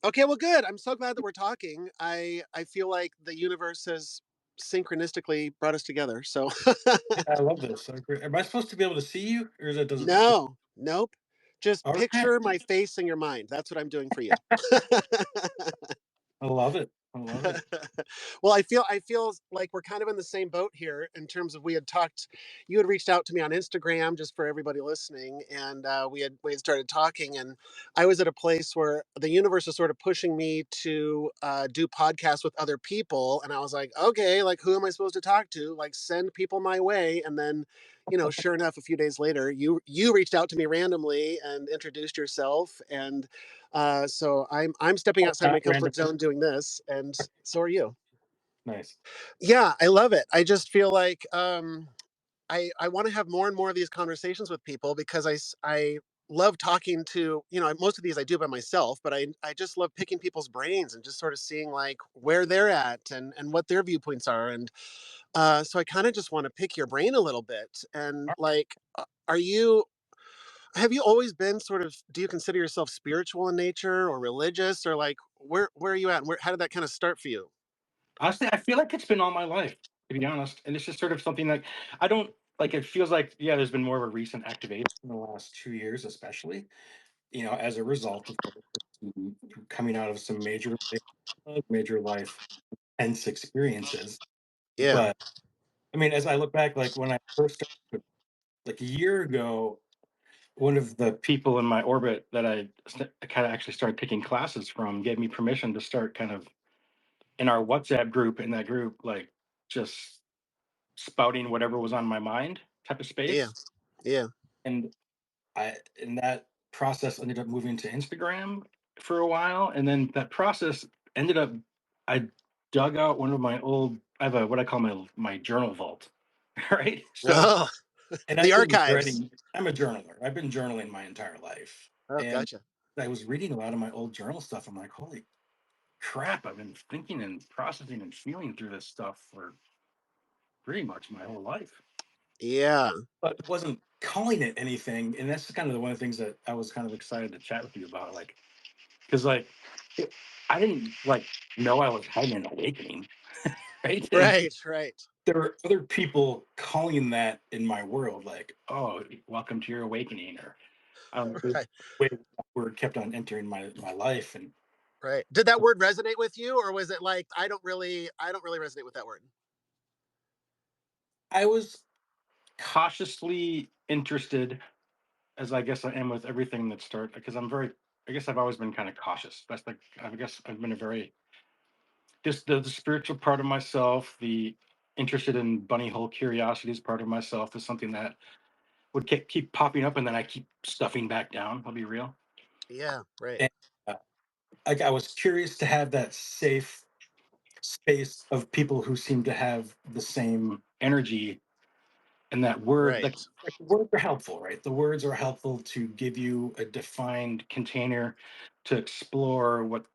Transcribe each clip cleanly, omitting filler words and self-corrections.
Okay, well, good. I'm so glad that we're talking. I feel like the universe has synchronistically brought us together. So Yeah, I love this. I agree. Am I supposed to be able to see you, or is that doesn't? no, nope. Just Okay, picture my face in your mind. That's what I'm doing for you. I love it. I love it. Well, I feel like we're kind of in the same boat here in terms of we had talked. You had reached out to me on Instagram just for everybody listening, and we had started talking, and I was at a place where the universe was sort of pushing me to do podcasts with other people, and I was like, okay, like who am I supposed to talk to? Like send people my way, and then. Sure enough, a few days later, you reached out to me randomly and introduced yourself, and so I'm stepping Oh, outside my not comfort randomly. zone doing this, and so are you. Nice. Yeah, I love it. I just feel like I want to have more and more of these conversations with people because I love talking to most of these I do by myself, but I just love picking people's brains and just sort of seeing like where they're at and what their viewpoints are, and so I kind of just want to pick your brain a little bit and All right. like. Are you have you always been sort of do you consider yourself spiritual in nature or religious or like where are you at and how did that kind of start for you? Honestly, I feel like it's been all my life, to be honest, and it's just sort of something like I don't like. It feels like yeah, there's been more of a recent activation in the last 2 years, especially. As a result of course, coming out of some major life tense experiences. Yeah. But I mean, as I look back, like when I first started, like a year ago, one of the people in my orbit that I kind of actually started taking classes from gave me permission to start kind of in our WhatsApp group, in that group, like just spouting whatever was on my mind type of Yeah. space. Yeah. And I in that process ended up moving to Instagram for a while. And then that process ended up I dug out one of my old I have a what I call my journal vault. Right. So Oh, and the I've been archives. dreading I'm a journaler. I've been journaling my entire life. Oh, And gotcha. I was reading a lot of my old journal stuff. I'm like, holy crap, I've been thinking and processing and feeling through this stuff for pretty much my whole life. Yeah. But wasn't calling it anything. And that's kind of the one of the things that I was kind of excited to chat with you about. Like, because I didn't like know I was having an awakening, right? And Right. Right. there were other people calling that in my world, like, oh, welcome to your awakening, or I don't know, the Right. way that word kept on entering my life. And Right. Did that word resonate with you, or was it like I don't really resonate with that word? I was cautiously interested, as I guess I am with everything that start because I guess I've always been kind of cautious. That's like I guess I've been a very just the spiritual part of myself, the interested in bunny hole curiosities part of myself is something that would keep popping up, and then I keep stuffing back down. I'll be real. Yeah. Right. And uh, like I was curious to have that safe space of people who seem to have the same energy, and that word Right. like words are helpful, right? The words are helpful to give you a defined container to explore what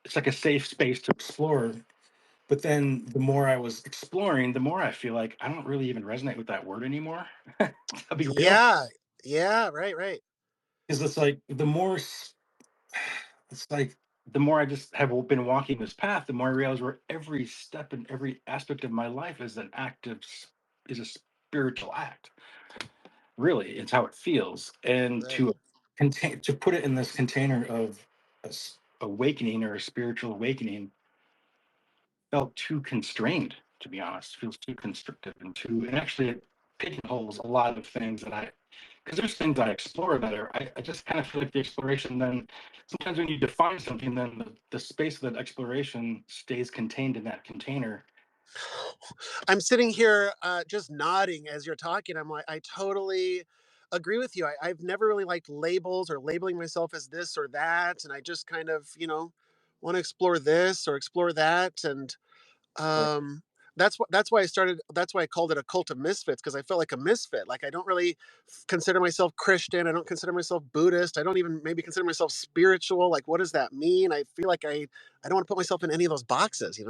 it's like a safe space to explore. But then the more I was exploring, the more I feel like I don't really even resonate with that word anymore. I'll be real. Yeah. Yeah. Right. Right. Because it's like it's like the more I just have been walking this path, the more I realize where every step and every aspect of my life is an act of is a spiritual act. Really, it's how it feels. And Right. to put it in this container of awakening or a spiritual awakening felt too constrained, to be honest. Feels too constrictive and actually it pigeonholes a lot of things that I because there's things I explore that are I just kind of feel like the exploration then sometimes when you define something, then the space of that exploration stays contained in that container. I'm sitting here just nodding as you're talking. I'm like, I totally agree with you. I've never really liked labels or labeling myself as this or that. And I just kind of, want to explore this or explore that. And Right. um, that's why I called it a cult of misfits because I felt like a misfit. Like I don't really consider myself Christian. I don't consider myself Buddhist. I don't even maybe consider myself spiritual. Like, what does that mean? I feel like I don't want to put myself in any of those boxes.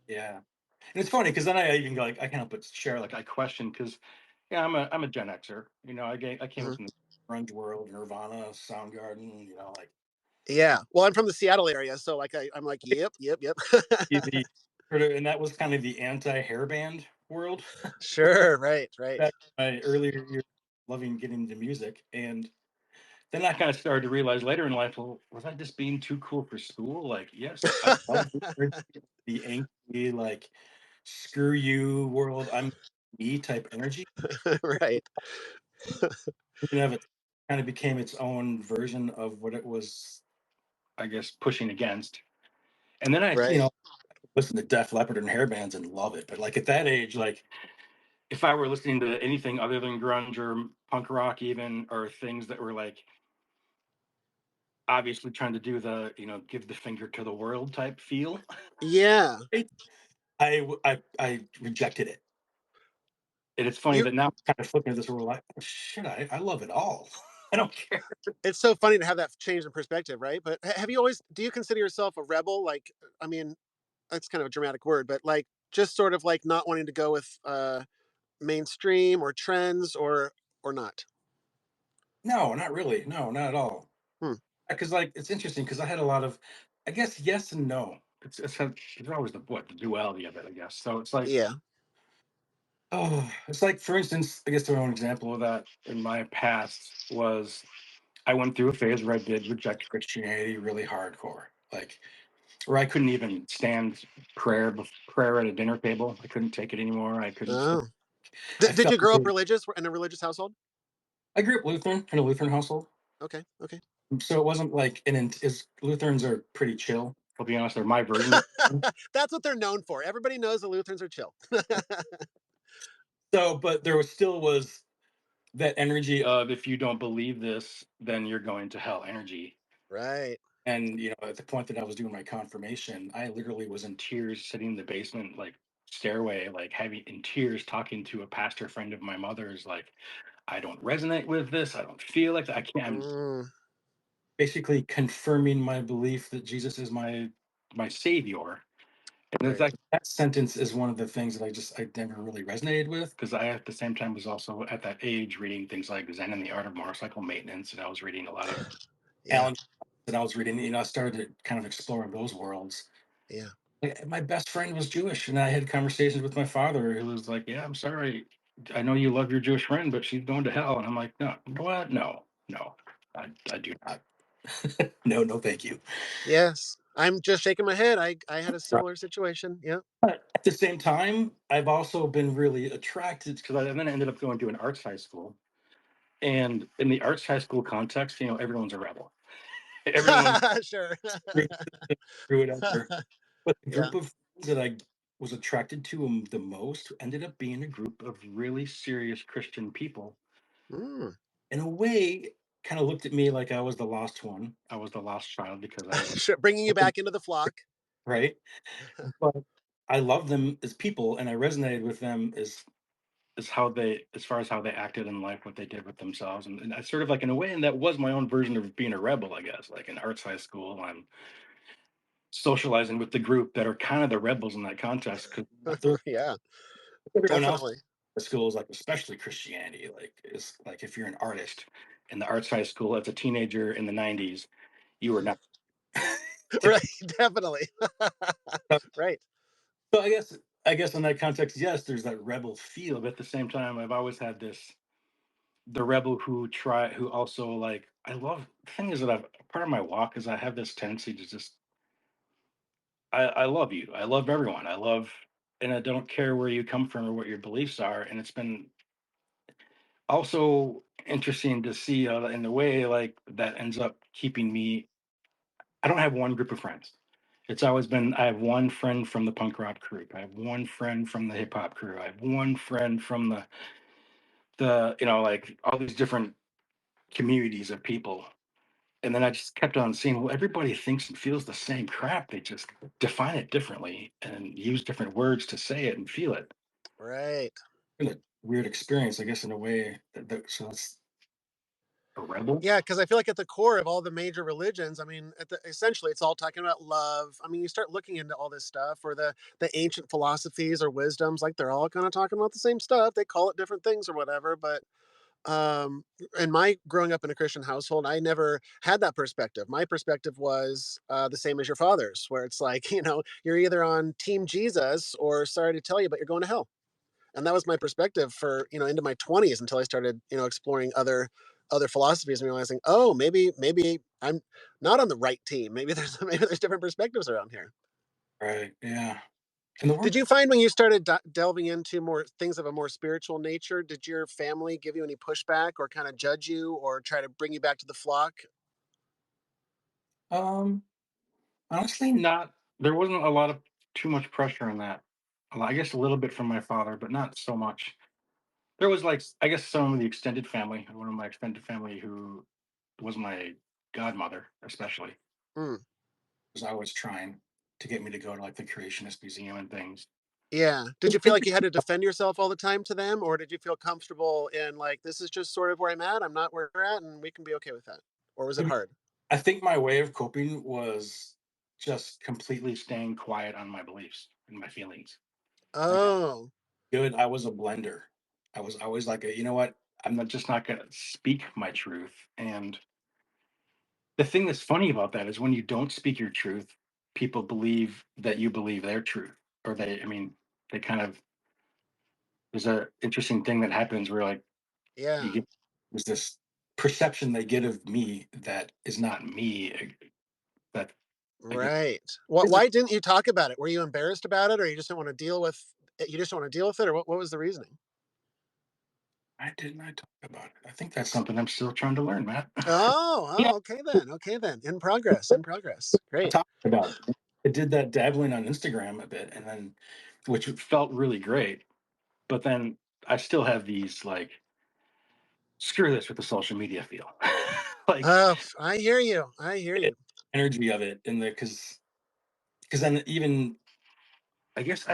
Yeah. And it's funny because then I even go like I can't help but share like I question because yeah I'm a Gen Xer. I came up Mhm. in the grunge world, Nirvana, Soundgarden, like Yeah. Well, I'm from the Seattle area, so like I'm like, yep, yep, yep. The sort of, and that was kind of the anti-hairband world. Sure. Right. Right. Back in my earlier years, loving getting into music, and then I kind of started to realize later in life, well, was I just being too cool for school? Like, yes, I love the angry, like, screw you world, I'm me type energy. Right. You know, it kind of became its own version of what it was, I guess, pushing against. And then I, Right. listen to Def Leppard and hair bands and love it. But like at that age, like if I were listening to anything other than grunge or punk rock, even, or things that were like obviously trying to do the, give the finger to the world type feel, Yeah. I rejected it. And it's funny You that now I'm kind of flipping at this world like, oh, shit, I love it all. I don't care. It's so funny to have that change in perspective, right? But have you always do you consider yourself a rebel? Like, I mean, that's kind of a dramatic word, but like just sort of like not wanting to go with mainstream or trends or not. No, not really. No, not at all. Hmm. Because like it's interesting because I had a lot of, I guess, yes and no. It's always the duality of it, I guess. So it's like, Yeah. it's like, for instance, I guess the one example of that in my past was I went through a phase where I did reject Christianity really hardcore, like where I couldn't even stand prayer at a dinner table. I couldn't take it anymore. I couldn't. Oh. I Did felt you grow up really, religious in a religious household? I grew up Lutheran in a Lutheran household, Okay. Okay. so it wasn't like is Lutherans are pretty chill. I'll be honest, they're my version of. That's what they're known for. Everybody knows the Lutherans are chill. So, but there was that energy of if you don't believe this, then you're going to hell energy. Right. And at the point that I was doing my confirmation, I literally was in tears, sitting in the basement, like stairway, like having in tears, talking to a pastor friend of my mother's, like, I don't resonate with this. I don't feel like that. I can't. I'm Mm, basically confirming my belief that Jesus is my savior. And it's right. like that sentence is one of the things that I never really resonated with because I at the same time was also at that age reading things like Zen and the Art of Motorcycle Maintenance, and I was reading a lot of Yeah. Alan, and I was reading, I started to kind of explore those worlds. Yeah. Like, my best friend was Jewish, and I had conversations with my father who was like, "Yeah, I'm sorry, I know you love your Jewish friend, but she's going to hell." And I'm like, "No, you know what? No, no, I do not. No, no, thank you." Yes. I'm just shaking my head. I had a similar situation. Yeah. But at the same time, I've also been really attracted because I then ended up going to an arts high school. And in the arts high school context, everyone's a rebel. Everyone's Sure. through whatever. But the Yeah. group of friends that I was attracted to the most ended up being a group of really serious Christian people. Mm. In a way, kind of looked at me like I was the lost one. I was the lost child because I was Sure. Bringing you back into the flock. right. But I love them as people, and I resonated with them as how they as far as how they acted in life, what they did with themselves, and I sort of like in a way, and that was my own version of being a rebel, I guess. Like in arts high school, I'm socializing with the group that are kind of the rebels in that context because Yeah. everyone else Definitely. in school is like, especially Christianity, like is like if you're an artist in the arts high school as a teenager in the '90s, you were not. Right. Definitely. Right. So I guess in that context, yes, there's that rebel feel, but at the same time, I've always had this the rebel who also like I love the thing is that I've part of my walk is I have this tendency to just I love you. I love everyone. I love and I don't care where you come from or what your beliefs are. And it's been also interesting to see in the way like that ends up keeping me. I don't have one group of friends. It's always been I have one friend from the punk rock group. I have one friend from the hip hop crew. I have one friend from the like all these different communities of people. And then I just kept on seeing, well, everybody thinks and feels the same crap. They just define it differently and use different words to say it and feel it. Right. Been a weird experience, I guess, in a way. So it's a rebel. Yeah, because I feel like at the core of all the major religions, I mean, essentially, it's all talking about love. I mean, you start looking into all this stuff, or the ancient philosophies or wisdoms, like they're all kind of talking about the same stuff. They call it different things or whatever, but um, in my growing up in a Christian household, I never had that perspective. My perspective was the same as your father's, where it's like, you're either on Team Jesus or sorry to tell you, but you're going to hell. And that was my perspective for into my 20s until I started exploring other philosophies and realizing, oh, maybe I'm not on the right team. Maybe there's maybe there's different perspectives around here. Right. Yeah. And the Did word you find when you started delving into more things of a more spiritual nature, did your family give you any pushback or kind of judge you or try to bring you back to the flock? um honestly not, there wasn't a lot of too much pressure on that. I guess a little bit from my father, but not so much. There was like I guess some of the extended family, one of my extended family who was my godmother, especially, Mm, was always trying to get me to go to like the Creationist Museum and things. yeah. Did you feel like you had to defend yourself all the time to them, or did you feel comfortable in like this is just sort of where I'm at? I'm not where you're at, and we can be okay with that. Or was it hard? I think my way of coping was just completely staying quiet on my beliefs and my feelings. Like Oh, good, I was a blender. I was always like, you know what? I'm not just not going to speak my truth. And the thing that's funny about that is when you don't speak your truth, people believe that you believe their truth, or they, I mean, they kind of, there's a interesting thing that happens where like you yeah. get, there's this perception they get of me that is not me. That I guess Right. What? isn't. Why didn't you talk about it? Were you embarrassed about it, or you just didn't want to deal with it? You just don't want to deal with it, or what was the reasoning? I did not talk about it. I think that's something I'm still trying to learn, Matt. Oh, Yeah, oh, okay then. Okay then. In progress. In progress. I Great. talked about it. I did that dabbling on Instagram a bit, and then which felt really great. But then I still have these like screw this with the social media feel, like Oh, I hear you. I hear the you. energy of it, and the because then even I guess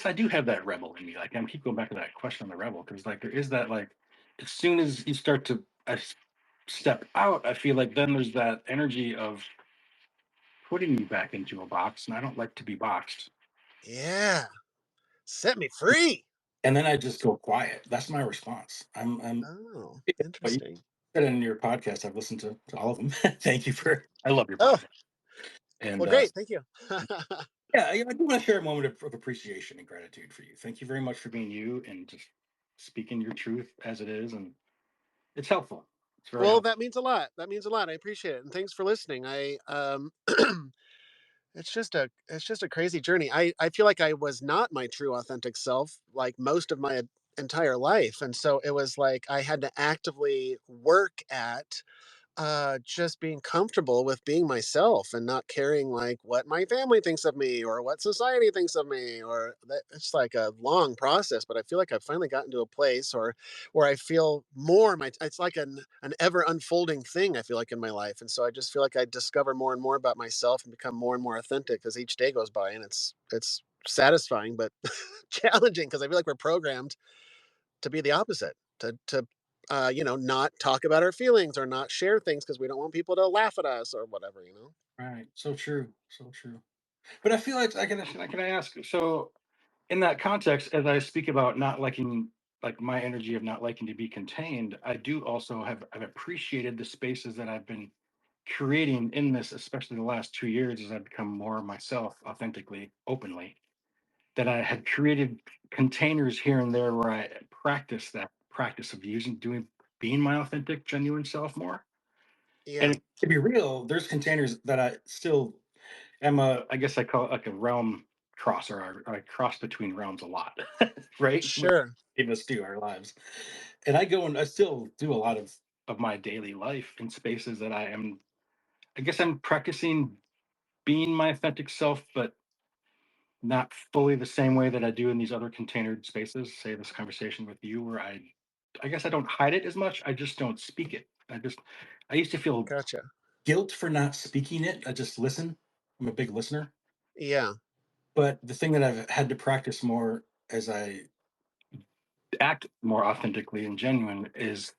I do have that rebel in me. Like I keep going back to that question on the rebel because like there is that like as soon as you start to step out, I feel like then there's that energy of putting me back into a box, and I don't like to be boxed. Yeah. Set me free. And then I just go quiet. That's my response. I'm Oh, But you interesting. said in your podcast, I've listened to all of them. Thank you for. I love your Oh, podcast, and well, great. Thank you. yeah, I do want to share a moment of appreciation and gratitude for you. Thank you very much for being you and just speaking your truth as it is, and it's helpful. It's very Well, helpful. that means a lot. That means a lot. I appreciate it, and thanks for listening. It's just a crazy journey. I feel like I was not my true authentic self like most of my entire life, and so it was like I had to actively work at just being comfortable with being myself and not caring like what my family thinks of me or what society thinks of me or that it's like a long process, but I feel like I've finally gotten to a place or where I feel more my it's like an ever unfolding thing I feel like in my life. And so I just feel like I discover more and more about myself and become more and more authentic as each day goes by. And it's satisfying but challenging because I feel like we're programmed to be the opposite, to not talk about our feelings or not share things because we don't want people to laugh at us or whatever. Right. So true. So true. But I feel like can I ask? So in that context, as I speak about not liking like my energy of not liking to be contained, I do also have appreciated the spaces that I've been creating in this, especially the last 2 years, as I've become more myself, authentically, openly. That I had created containers here and there where I practice that practice of being my authentic, genuine self more. Yeah, And to be real, there's containers that I still am I guess I call it like a realm crosser. I cross between realms a lot, right? Which sure. many of us do our lives. And I go and I still do a lot of my daily life in spaces that I guess I'm practicing being my authentic self, but not fully the same way that I do in these other contained spaces. Say this conversation with you, where I guess I don't hide it as much. I just don't speak it. I used to feel Gotcha. guilt for not speaking it. I just listen. I'm a big listener. Yeah, But the thing that I've had to practice more as I act more authentically and genuine is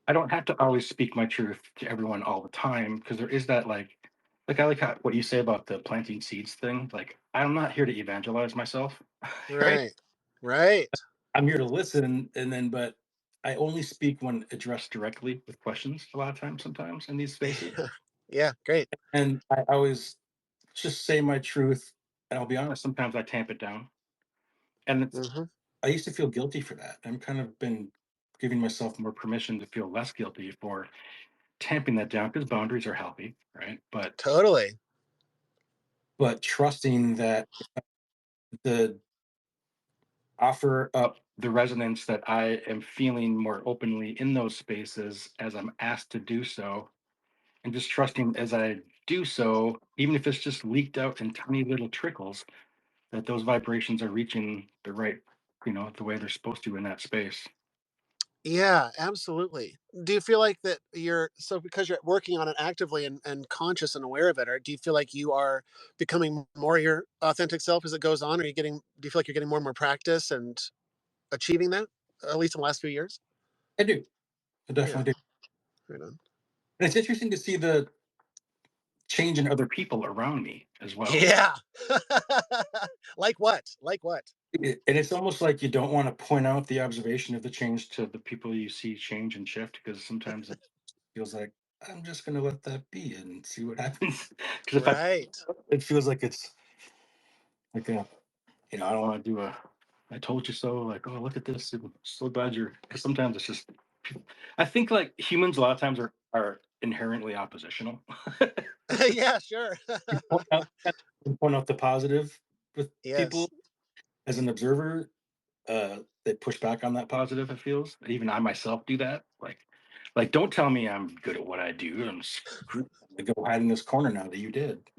I don't have to always speak my truth to everyone all the time because there is that like I like what you say about the planting seeds thing. Like I'm not here to evangelize myself, right? right. Right. I'm here to listen, and then but I only speak when addressed directly with questions a lot of times, sometimes in these spaces. Yeah, great. And I always just say my truth. And I'll be honest, sometimes I tamp it down. And Hmm. I used to feel guilty for that. I'm kind of been giving myself more permission to feel less guilty for tamping that down because boundaries are healthy, right? Totally. But trusting that the offer up the resonance that I am feeling more openly in those spaces as I'm asked to do so, and just trusting as I do so, even if it's just leaked out in tiny little trickles, that those vibrations are reaching the right, the way they're supposed to in that space. Yeah, absolutely. Do you feel like that you're so because you're working on it actively and conscious and aware of it, or do you feel like you are becoming more your authentic self as it goes on? Are you getting do you feel like you're getting more and more practice and achieving that, at least in the last few years? I do. I Yeah, definitely do. right on. And it's interesting to see the change in other people around me as well. Yeah. Like what? Like what? And it's almost like you don't want to point out the observation of the change to the people you see change and shift because sometimes it feels like I'm just going to let that be and see what happens. Because if I, Right. it feels like it's like a, I don't want to do a, I told you so. Like, oh, look at this. I'm so glad you're. Because sometimes it's just, I think like humans a lot of times are inherently oppositional. Yeah, sure. You point out the positive with people Yes. as an observer. They push back on that positive. It feels even I myself do that. Like don't tell me I'm good at what I do. I go hide in this corner now that you did.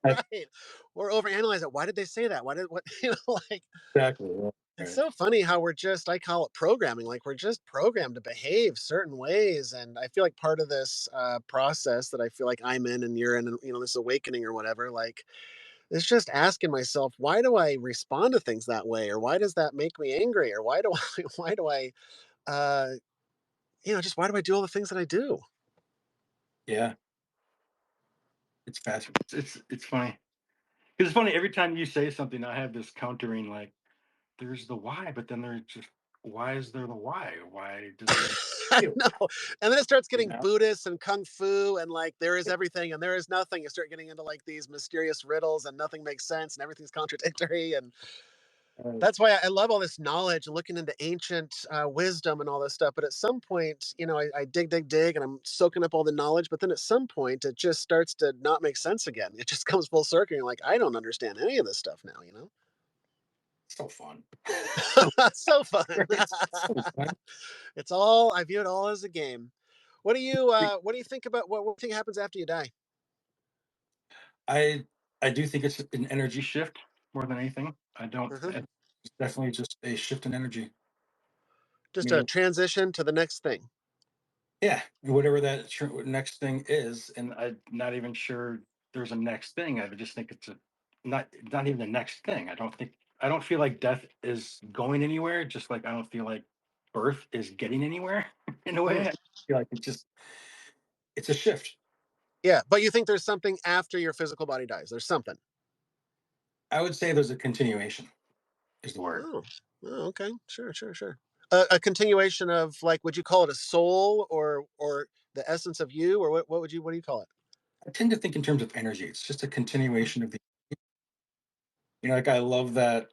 Like, Right. Or overanalyze it. Why did they say that? Why did what like exactly. Yeah, it's right. so funny how we're just I call it programming, like we're just programmed to behave certain ways. And I feel like part of this process that I feel like I'm in and you're in, and this awakening or whatever, like it's just asking myself, why do I respond to things that way? Or why does that make me angry? Or why do I why do I uh just why do I do all the things that I do? Yeah, it's fast. It's funny. 'Cause it's funny every time you say something, I have this countering like there's the why, but then there's just why is there the why? Why does it even I feel? know. And then it starts You getting know? Buddhist and kung fu and like there is everything and there is nothing. You start getting into like these mysterious riddles and nothing makes sense and everything's contradictory. And Uh, that's why I love all this knowledge and looking into ancient wisdom and all this stuff. But at some point, I dig, dig, dig, and I'm soaking up all the knowledge. But then at some point, it just starts to not make sense again. It just comes full circle. You're like, I don't understand any of this stuff now. so fun. So So fun. it's so fun. I view it all as a game. What do you think about what do you think happens after you die? I I do think it's an energy shift more than anything. I don't. Uh-huh. It's definitely just a shift in energy. I Just a mean, transition to the next thing. yeah, whatever that next thing is, and I'm not even sure there's a next thing. I just think it's a not even the next thing. I don't feel like death is going anywhere. Just like I don't feel like birth is getting anywhere in a Hmm. way. I feel like it's a shift. Yeah, but you think there's something after your physical body dies. There's something. I would say there's a continuation is the word. Oh. Oh, okay. Sure, sure, sure. A continuation of like, would you call it a soul or the essence of you, or what do you call it? I tend to think in terms of energy. It's just a continuation of the. Like I love that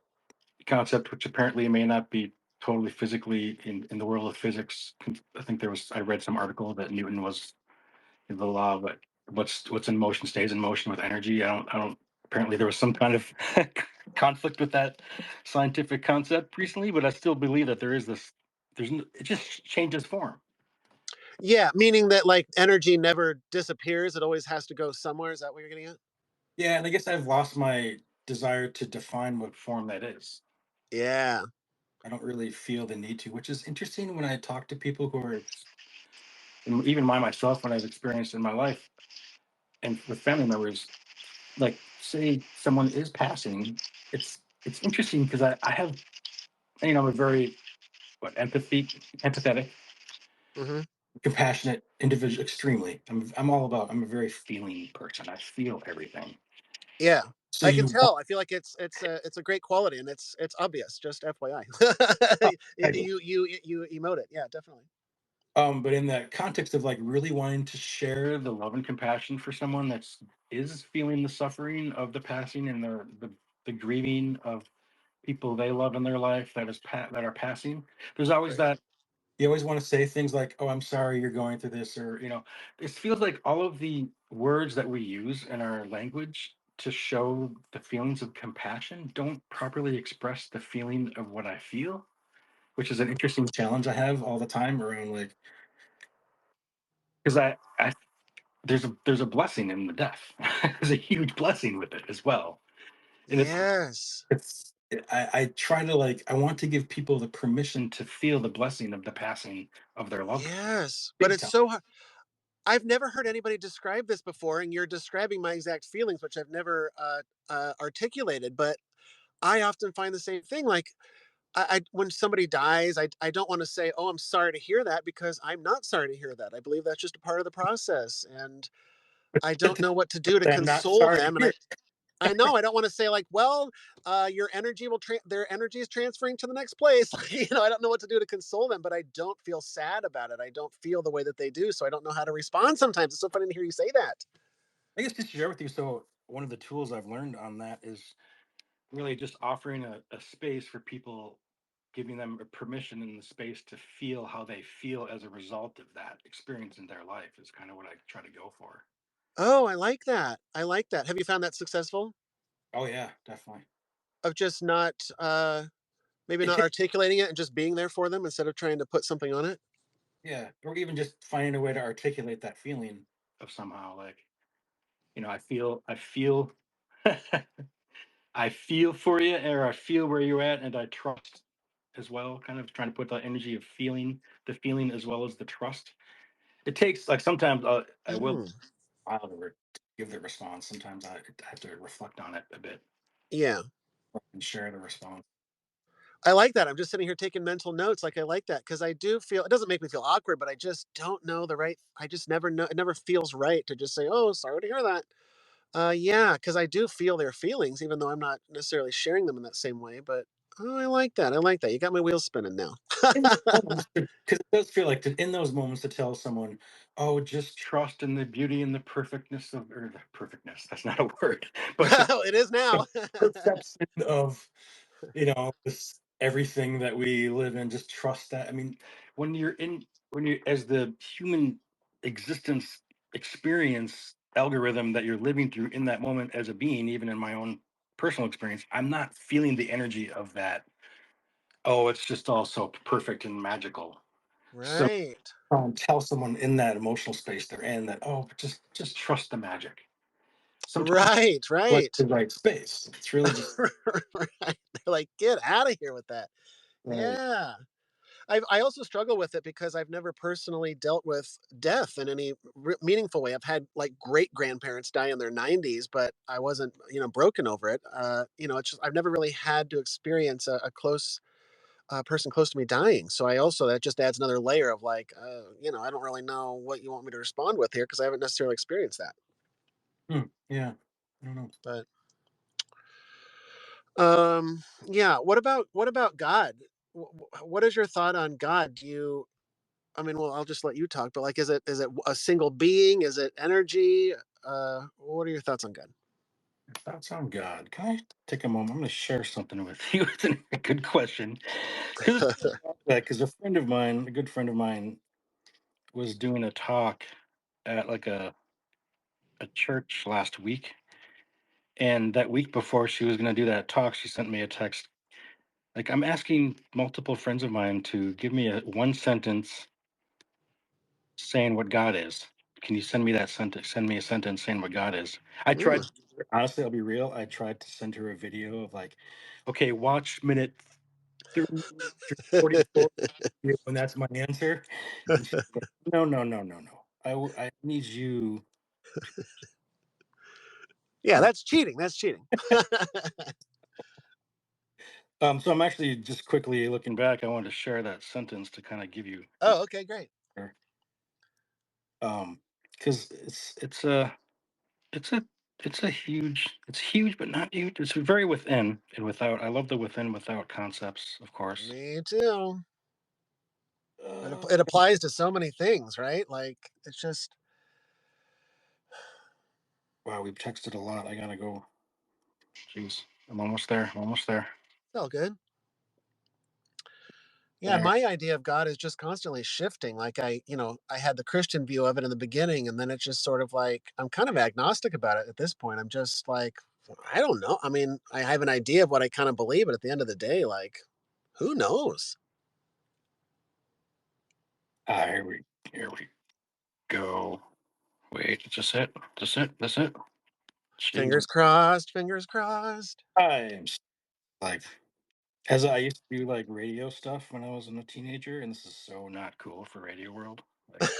concept, which apparently may not be totally physically in the world of physics. I think I read some article that Newton was in the law, but what's in motion stays in motion with energy. I don't. Apparently, there was some kind of conflict with that scientific concept recently, but I still believe that there is this. It just changes form. Yeah, meaning that like energy never disappears. It always has to go somewhere. Is that what you're getting at? Yeah, and I guess I've lost my desire to define what form that is. Yeah. I don't really feel the need to, which is interesting when I talk to people who are, and even myself, when I've experienced in my life and with family members, like say someone is passing, it's interesting because I have, I'm a very empathetic, Hmm. compassionate individual, extremely. I'm a very feeling person. I feel everything, Yeah. So I can you want, tell. I feel like it's a great quality and it's obvious, just FYI. You emote it. Yeah, definitely. but in that context of like really wanting to share the love and compassion for someone that's is feeling the suffering of the passing and the grieving of people they love in their life that are passing. There's always Right. that you always want to say things like, "Oh, I'm sorry you're going through this," or it feels like all of the words that we use in our language to show the feelings of compassion don't properly express the feeling of what I feel, which is an interesting challenge I have all the time around like because I there's a blessing in the death. There's a huge blessing with it as well, and Yes. I try to like I want to give people the permission to feel the blessing of the passing of their loved one, Yes. But big it's time. so I've never heard anybody describe this before, and you're describing my exact feelings, which I've never articulated. But I often find the same thing. Like, I when somebody dies, I don't want to say, "Oh, I'm sorry to hear that," because I'm not sorry to hear that. I believe that's just a part of the process, and I don't know what to do to I'm not console sorry to them. And hear. I know I don't want to say like, "Well, your energy will their energy is transferring to the next place." I don't know what to do to console them, but I don't feel sad about it. I don't feel the way that they do, so I don't know how to respond. Sometimes it's so funny to hear you say that. I guess just to share with you. So one of the tools I've learned on that is really just offering a space for people, giving them a permission in the space to feel how they feel as a result of that experience in their life is kind of what I try to go for. Oh, I like that. I like that. Have you found that successful? Oh yeah, definitely. Of just not maybe It not takes articulating it and just being there for them instead of trying to put something on it? yeah, or even just finding a way to articulate that feeling of somehow like I feel I feel for you, or I feel where you're at, and I trust as well. Kind of trying to put the energy of feeling, the feeling as well as the trust. It takes like sometimes I will Mm, I'll give the response. Sometimes I have to reflect on it a bit yeah. and share the response. I like that. I'm just sitting here taking mental notes. Like I like that because I do feel it doesn't make me feel awkward, but I just don't know the right. I just never know. It never feels right to just say, "Oh, sorry to hear that." Yeah, because I do feel their feelings, even though I'm not necessarily sharing them in that same way. But oh, I like that. I like that. You got my wheels spinning now. In those moments, because it does feel like in those moments to tell someone, "Oh, just trust in the beauty and the perfectness of or the perfectness." That's not a word, but Well, it is the now. perception of this everything that we live in, just trust that. I mean, when you're as the human existence experience algorithm that you're living through in that moment as a being, even in my own personal experience, I'm not feeling the energy of that. Oh, it's just all so perfect and magical. So Right. tell someone in that emotional space they're in that, oh, just trust the magic. Sometimes Right. like Right. the right space. It's really just Right. They're like, get out of here with that. right. Yeah. I also struggle with it because I've never personally dealt with death in any meaningful way. I've had like great grandparents die in their 90s, but I wasn't, broken over it. It's just, I've never really had to experience a close person close to me dying. So I also, that just adds another layer of like, I don't really know what you want me to respond with here because I haven't necessarily experienced that. Yeah. I don't know. But yeah, what about God? What is your thought on God? I mean, well, I'll just let you talk, but like, is it a single being? Is it energy? What are your thoughts on God? Thoughts on God. Can I take a moment? I'm going to share something with you. It's a good question. Because a friend of mine, a good friend of mine, was doing a talk at like a church last week. And that week before she was going to do that talk, she sent me a text. Like, I'm asking multiple friends of mine to give me a one sentence saying what God is. Can you send me that sentence? Send me a sentence saying what God is. I Mm. tried, honestly, I'll be real. I tried to send her a video of like, okay, watch minute 44, and that's my answer. And she's like, no, no, no, no, no. I need you. Yeah, that's cheating. That's cheating. So I'm actually just quickly looking back. I wanted to share that sentence to kind of give you, Oh, okay, great. um, because it's a it's huge, but not huge. It's very within and without. I love the within without concepts, of course. Me too. Uh, It applies to so many things, right? Like it's just wow, we've texted a lot. I gotta go. Jeez, I'm almost there. I'm almost there. it's all good. Yeah, There. my idea of God is just constantly shifting. Like I had the Christian view of it in the beginning, and then it's just sort of like I'm kind of agnostic about it at this point. I'm just like, I don't know. I mean, I have an idea of what I kind of believe, but at the end of the day, like, who knows? Ah, here we go. Wait, just it. Just it. That's it. Jesus. Fingers crossed, fingers crossed. I'm like, as I used to do like radio stuff when I was a teenager, and this is so not cool for radio world. Like,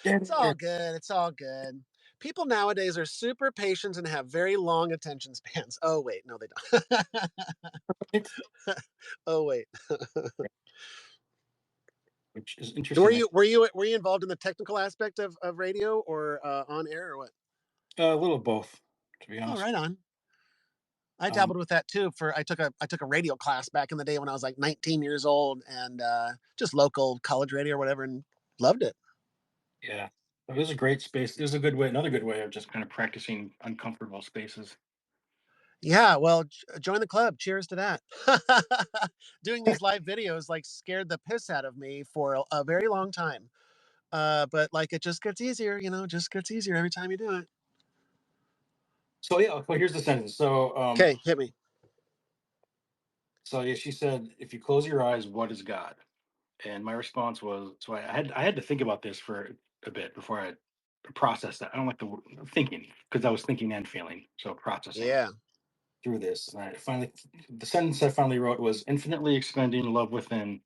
get It's all it. good. It's all good. People nowadays are super patient and have very long attention spans. Oh wait, no, they don't. Oh wait. Which is interesting. Were you involved in the technical aspect of radio or on air or what? A little of both, to be Oh, honest. right on. I Um, dabbled with that too. For I took a radio class back in the day when I was like 19 years old, and just local college radio or whatever, and loved it. yeah, it was a great space. It was a good way, another good way of just kind of practicing uncomfortable spaces. Yeah, well, join the club. Cheers to that. Doing these live videos like scared the piss out of me for a very long time. But like it just gets easier, just gets easier every time you do it. So yeah, well, here's the sentence. Okay, hit me. So yeah, she said, if you close your eyes, what is God? And my response was, so I had to think about this for a bit before I processed that. I don't like the word thinking because I was thinking and feeling, so processing Yeah, through this. And I finally, the sentence I finally wrote was, infinitely expanding love within,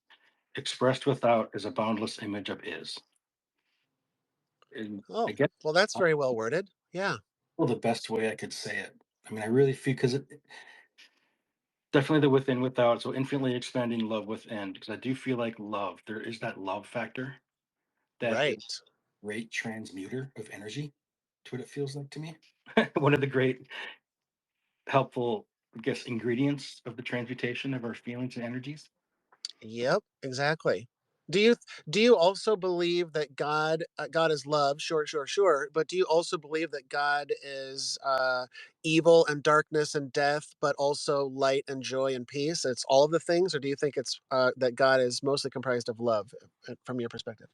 expressed without, is a boundless image of is. And I oh, guess well, that's very well worded. Yeah. well, the best way I could say it. I mean, I really feel because it definitely the within without. So infinitely expanding love within, because I do feel like love. There is that love factor that is Right. great transmuter of energy. To what it feels like to me. One of the great helpful, I guess, ingredients of the transmutation of our feelings and energies. Yep, exactly. Do you do you also believe that God is love? Sure, sure, sure. But do you also believe that God is evil and darkness and death, but also light and joy and peace? It's all of the things, or do you think it's that God is mostly comprised of love, from your perspective?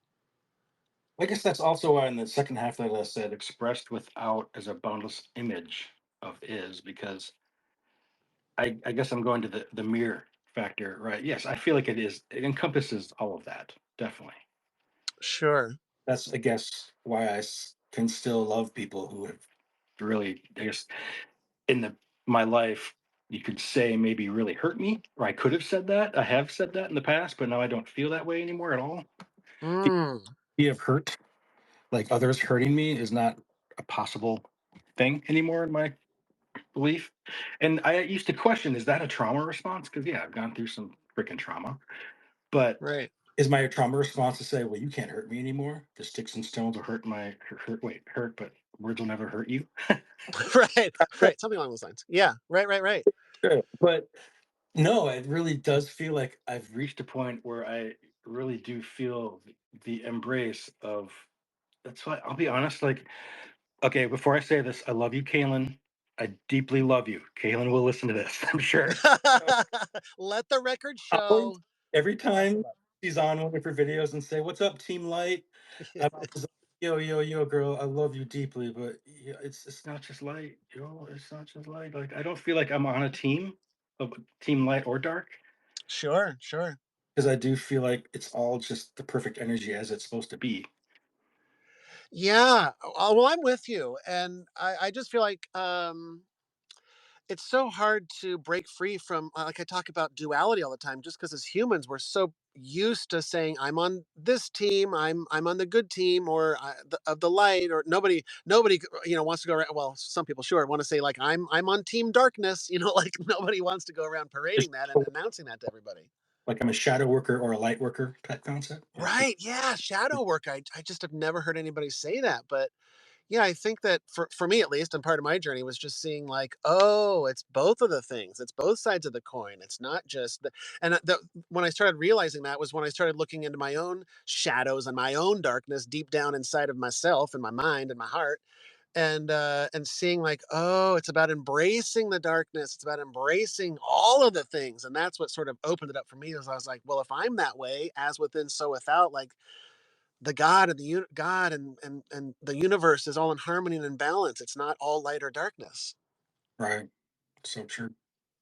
I guess that's also why in the second half that I said expressed without as a boundless image of is because I guess I'm going to the mirror factor, right? Yes, I feel like it is. It encompasses all of that, definitely. Sure. That's I guess why can still love people who have really, I guess, in the my life, you could say maybe really hurt me, or I could have said that. I have said that in the past, but now I don't feel that way anymore at all. The Mm, idea of hurt, like others hurting me, is not a possible thing anymore in my belief. And I used to question, is that a trauma response? Because yeah, I've gone through some freaking trauma. But right. is my trauma response to say, well, you can't hurt me anymore? The sticks and stones will hurt, but words will never hurt you. Right. Right. Something along those lines. Yeah. Right. Right. Right. Sure. But no, it really does feel like I've reached a point where I really do feel the embrace of. That's why I'll be honest. Like, okay, before I say this, I love you, Kaylin. I deeply love you. Kaylin will listen to this, I'm sure. Let the record Always, show. every Lots of time love. she's on one of her videos and say, "What's up, Team Light?" I'm always like, "Yo, yo, yo, girl, I love you deeply, but yeah, it's not just light, yo. It's not just light. Like I don't feel like I'm on a team of Team Light or Dark Sure. Sure. because I do feel like it's all just the perfect energy as it's supposed to be. Yeah. Well, I'm with you, and I just feel like it's so hard to break free from like I talk about duality all the time, just because as humans we're so used to saying I'm on this team, I'm on the good team, or of the light, or nobody wants to go around. Well, some people sure want to say like I'm on team darkness. Like nobody wants to go around Just parading that and announcing that to everybody. like I'm a shadow worker or a light worker type concept. Right? Yeah, shadow work. I just have never heard anybody say that, but Yeah, I think that for me at least, and part of my journey was just seeing like, oh, it's both of the things. It's both sides of the coin. It's not just the and when I started realizing that was when I started looking into my own shadows and my own darkness deep down inside of myself and my mind and my heart and seeing like, oh, it's about embracing the darkness. It's about embracing all of the things. And that's what sort of opened it up for me. As I was like, well, if I'm that way, as within, so without, like the God and God and the universe is all in harmony and in balance. It's not all light or darkness. Right. So true.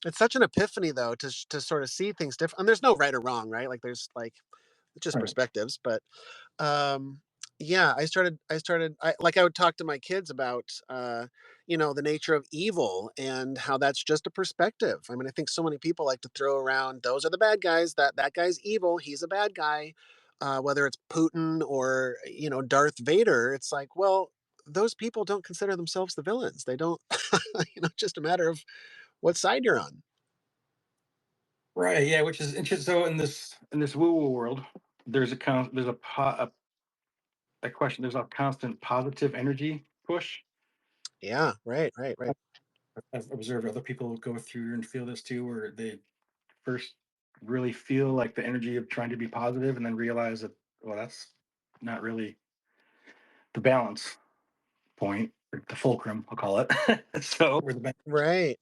It's such an epiphany though to sort of see things different. And there's no right or wrong, right? Like there's like it's just Right. perspectives, but um yeah, I would talk to my kids about the nature of evil and how that's just a perspective. I mean, I think so many people like to throw around those are the bad guys, that guy's evil, he's a bad guy. Whether it's Putin or Darth Vader, it's like, well, those people don't consider themselves the villains. They don't it's just a matter of what side you're on. Right. Yeah. Which is interesting. So in this woo woo world, there's a question. There's a constant positive energy push. Yeah, right, right, right. I've observed other people go through and feel this too, where they first really feel like the energy of trying to be positive, and then realize that, well, that's not really the balance point, or the fulcrum, I'll call it. So, Right.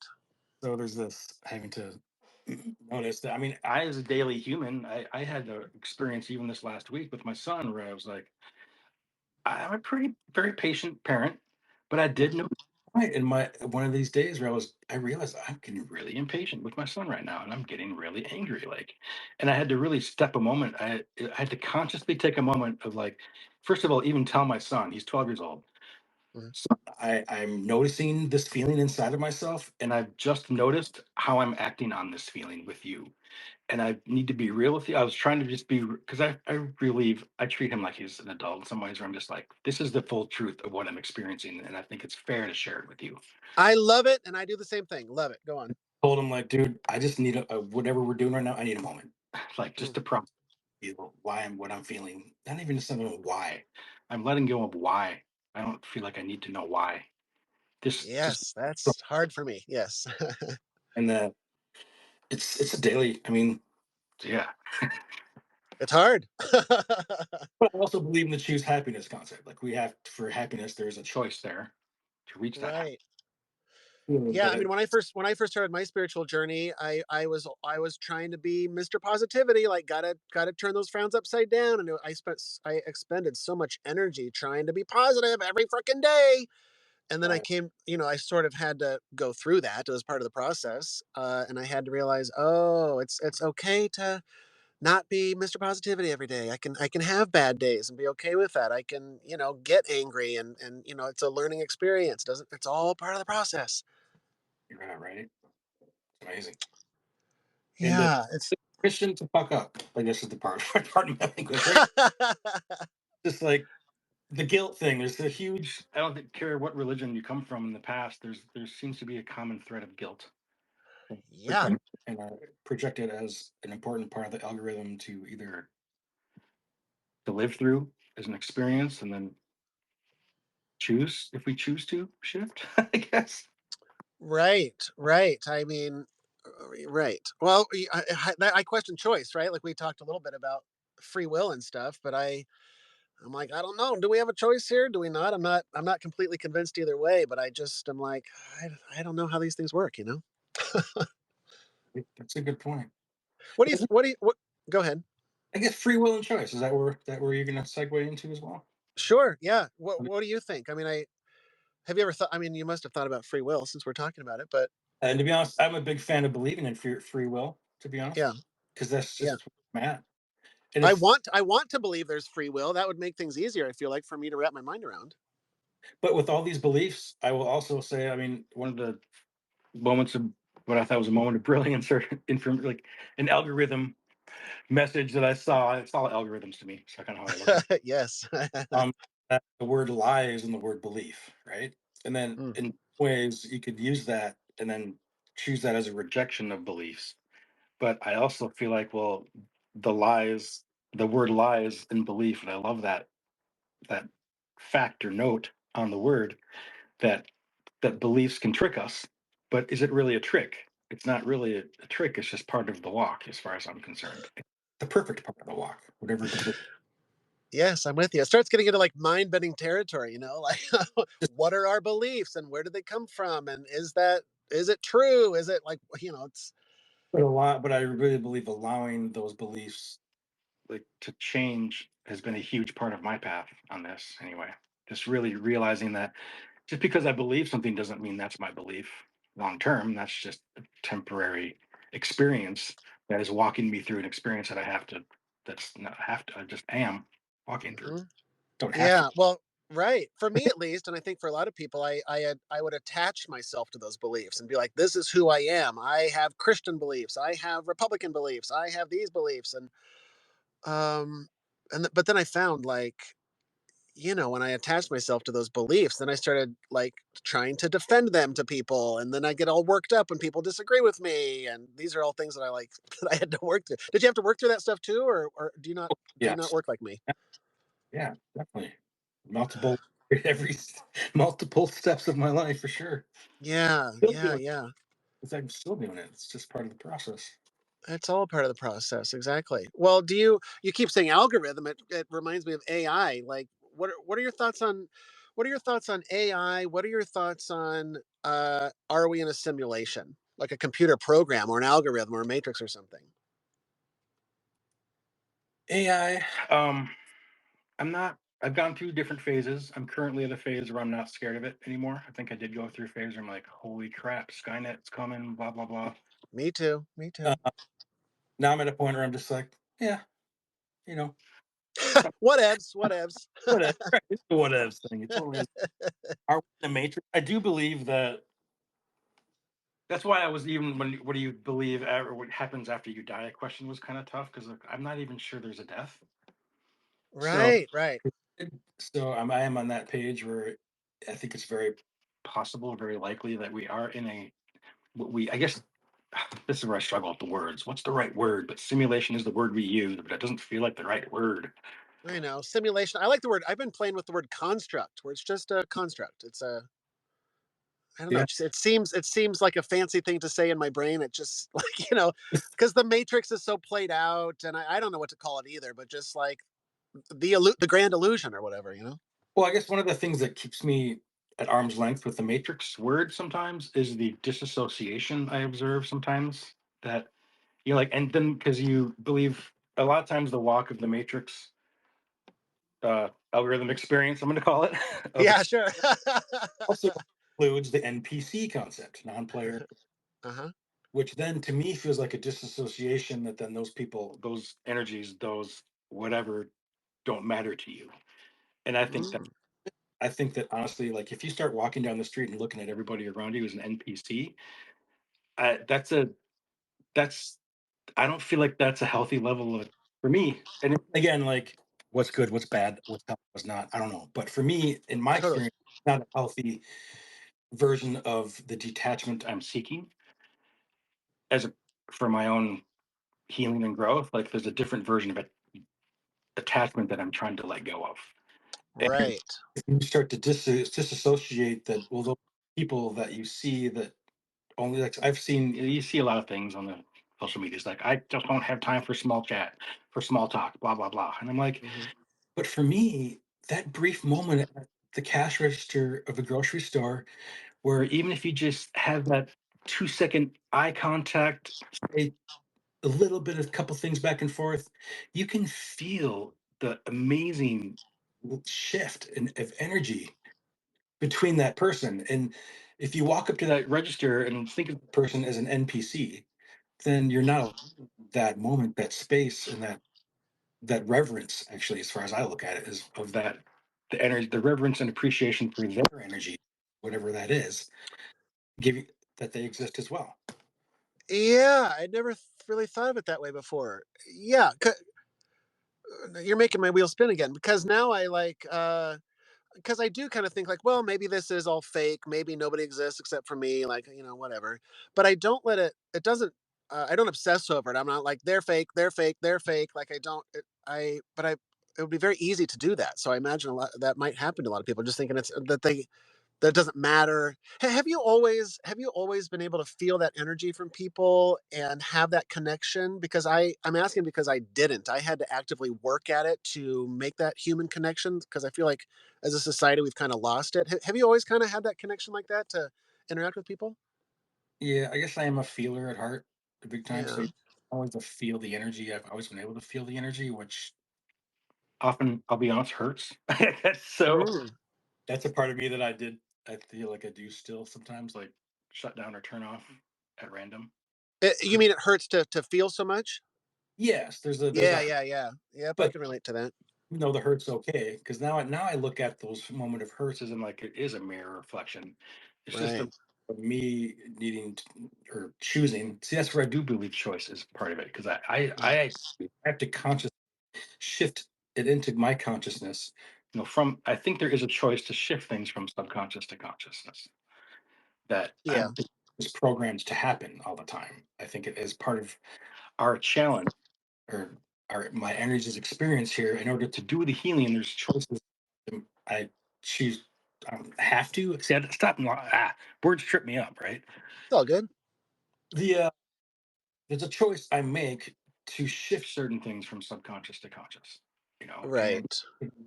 so there's this having to notice that. I mean, I, as a daily human, I had an experience even this last week with my son where I was like, I'm a pretty very patient parent, but I did know right in my one of these days where I realized I'm getting really impatient with my son right now, and I'm getting really angry. Like, and I had to really step a moment. I had to consciously take a moment of like, first of all, even tell my son, he's 12 years old. Mhm. So I'm noticing this feeling inside of myself, and I've just noticed how I'm acting on this feeling with you, and I need to be real with you. I was trying to just be because I believe I treat him like he's an adult in some ways. Where I'm just like, this is the full truth of what I'm experiencing, and I think it's fair to share it with you. I love it, and I do the same thing. Love it. Go on. Told him like, dude, I just need a whatever we're doing right now. I need a moment, like just Mm. to process why I'm what I'm feeling. Not even just something why. I'm letting go of why. I don't feel like I need to know why. Just Yes, that's hard for me. Yes. and it's a daily. I mean, yeah. It's hard. But I also believe in the choose happiness concept. Like we have for happiness, there's a choice there to reach that happiness. Right. Yeah, But I mean, when I first started my spiritual journey, I was trying to be Mr. Positivity, like gotta turn those frowns upside down, and I expended so much energy trying to be positive every freaking day, and then right, I sort of had to go through that. It was part of the process, and I had to realize, oh, it's okay to not be Mr. Positivity every day. I can have bad days and be okay with that. I can get angry and it's a learning experience. Doesn't It's all part of the process. you're right. It's amazing. And Yeah, it's Christian to fuck up. I guess is the part part of my language, right? Just like the guilt thing. There's a huge. I don't think, care what religion you come from in the past. There seems to be a common thread of guilt. yeah, And projected as an important part of the algorithm to either to live through as an experience and then choose if we choose to shift. I guess. right, right. I mean, right. Well, I question choice, right? Like we talked a little bit about free will and stuff, but I'm like, I don't know. Do we have a choice here? Do we not? I'm not completely convinced either way, but I'm like, I don't know how these things work, you know? That's a good point. What go ahead. I guess free will and choice. Is that where you're gonna segue into as well? Sure, yeah. What do you think? I mean, I have you ever thought, I mean, you must have thought about free will since we're talking about it, but And to be honest, I'm a big fan of believing in free will, to be honest, yeah, because that's yeah. just where I'm at. And I it's want I want to believe there's free will. That would make things easier, I feel like, for me to wrap my mind around. but with all these beliefs, I will also say, I mean, one of the moments of what I thought was a moment of brilliance or like an algorithm message that I saw. It's all algorithms to me. So kind of how I look at it. Yes. Um, that the word lie is in the word belief, right? And then Mm, in ways you could use that and then choose that as a rejection of beliefs. But I also feel like, well, the lies, the word lies in belief, and I love that fact or note. on the word that beliefs can trick us. But is it really a trick? It's not really a trick. It's just part of the walk, as far as I'm concerned. The perfect part of the walk, whatever the Yes, I'm with you. It starts getting into like mind bending territory, you know, like what are our beliefs and where do they come from? And is it true? Is it like, you know, it's but a lot. But I really believe allowing those beliefs like to change has been a huge part of my path on this. Anyway, just really realizing that just because I believe something doesn't mean that's my belief long term. That's just a temporary experience that is walking me through an experience that I have to. That's not have to. I just am walking through. Mhm. Don't have to. Yeah, well, right. For me at least, and I think for a lot of people, I would attach myself to those beliefs and be like, this is who I am. I have Christian beliefs, I have Republican beliefs, I have these beliefs. Um but then I found like, you know, when I attached myself to those beliefs, then I started like trying to defend them to people. And then I get all worked up when people disagree with me. And these are all things that I like that I had to work through. Did you have to work through that stuff too? Or do you not Yes. work like me? Yeah. Definitely. Multiple every multiple steps of my life for sure. Yeah, Still yeah, doing. yeah. I'm still doing it. It's just part of the process. It's all part of the process, exactly. Well, you keep saying algorithm, it reminds me of AI. Like what are your thoughts on AI? What are your thoughts on are we in a simulation? Like a computer program or an algorithm or a matrix or something? AI. I'm not. I've gone through different phases. I'm currently at a phase where I'm not scared of it anymore. I think I did go through a phase where I'm like, "Holy crap, Skynet's coming!" Blah blah blah. Me too. Me Uh, too. Now I'm at a point where I'm just like, yeah, you know, Whatevs, whatevs. whatever. It's the whatevs thing. It totally is. Are we in the matrix? I do believe that. That's why I was even when what do you believe or what happens after you die? A question was kind of tough because I'm not even sure there's a death. So Right, right. I am on that page where I think it's very possible, very likely that we are in a what we I guess this is where I struggle with the words. What's the right word? But simulation is the word we use, but it doesn't feel like the right word. I know. Simulation. I like the word. I've been playing with the word construct, where it's just a construct. It's a I don't know. Yeah. It seems like a fancy thing to say in my brain. It just like because the Matrix is so played out, and I don't know what to call it either. But just like the grand illusion or whatever, you know. Well, I guess one of the things that keeps me at arm's length with the matrix word sometimes is the disassociation I observe sometimes that you're like, and then because you believe a lot of times the walk of the matrix algorithm experience, I'm going to call it, of Yeah, sure. also includes the NPC concept, non-player, Uh huh. which then to me feels like a disassociation that then those people, those energies, those whatever don't matter to you. And Mm. I think that honestly, like if you start walking down the street and looking at everybody around you as an NPC, that's a that's I don't feel like that's a healthy level of for me. And again, like what's good, what's bad, what's healthy, what's not, I don't know. But for me, in my Totally. experience, it's not a healthy version of the detachment I'm seeking as a for my own healing and growth. Like there's a different version of attachment that I'm trying to let go of. And Right. if you start to disassociate that, well, those people that you see that only like I've seen, you see a lot of things on the social media. It's like, I just don't have time for small chat, for small talk, blah, blah, blah. And I'm like, Hmm. but for me, that brief moment at the cash register of a grocery store, where even if you just have that 2-second eye contact, say a little bit of couple things back and forth, you can feel the amazing shift of energy between that person. And if you walk up to that register and think of the person as an NPC, then you're not that moment, that space, and that reverence. Actually, as far as I look at it, is of that the energy, the reverence and appreciation for their energy, whatever that is, give you that they exist as well. Yeah, I never really thought of it that way before. Yeah, you're making my wheel spin again because now I like because I do kind of think like, well, maybe this is all fake. Maybe nobody exists except for me. Like, whatever. But I don't let it. It doesn't. I don't obsess over it. I'm not like they're fake. They're fake. They're fake. Like I don't. It, I. But I. it would be very easy to do that. So I imagine a lot that might happen to a lot of people, just thinking it's that they that doesn't matter. Have you always been able to feel that energy from people and have that connection? Because I'm asking because I didn't. I had to actively work at it to make that human connection because I feel like as a society we've kind of lost it. Have you always kind of had that connection like that to interact with people? Yeah, I guess I am a feeler at heart, a big time. So Yeah. you always to feel the energy. I've always been able to feel the energy, which often, I'll be honest, hurts. So Mm. that's a part of me that I feel like I do still sometimes, like shut down or turn off at random. You mean it hurts to feel so much? Yes, there's Yeah, a, yeah, yeah. Yep, I but can relate to that. the hurt's okay because now I look at those moment of hurts as in like it is a mirror reflection. It's just Right. of me needing or choosing. See, that's where I do believe choice is part of it because Yeah. I have to consciously shift it into my consciousness. From I think there is a choice to shift things from subconscious to consciousness that I Yeah. don't think is programmed to happen all the time. I think it is part of our challenge or my energies experience here in order to do the healing. There's choices. I choose. Have to see. Stop. Words trip me up. Right. It's all good. The There's a choice I make to shift certain things from subconscious to conscious. And Right.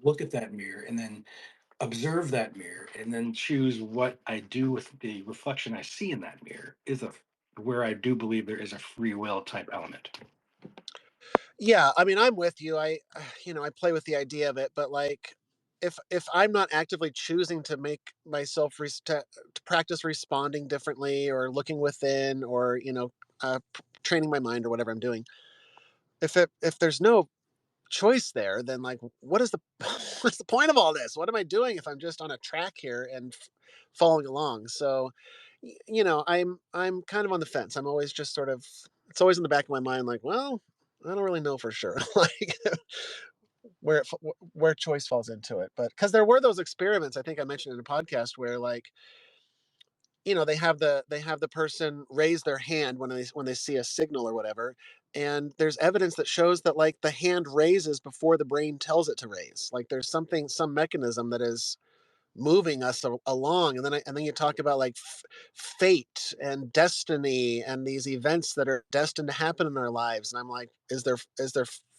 look at that mirror, and then observe that mirror, and then choose what I do with the reflection I see in that mirror. Is a Where I do believe there is a free will type element. Yeah, I mean, I'm with you. I play with the idea of it, but like, if I'm not actively choosing to make myself to practice responding differently or looking within or training my mind or whatever I'm doing, if there's no choice there, then like, what is the what's the point of all this? What am I doing if I'm just on a track here and following along? So, I'm kind of on the fence. I'm always just sort of it's always in the back of my mind, like, well, I don't really know for sure, like where choice falls into it. But because there were those experiments, I think I mentioned in a podcast where like they have the person raise their hand when they see a signal or whatever, and there's evidence that shows that like the hand raises before the brain tells it to raise. Like there's some mechanism that is moving us along, and then you talk about like fate and destiny and these events that are destined to happen in our lives, and I'm like, is there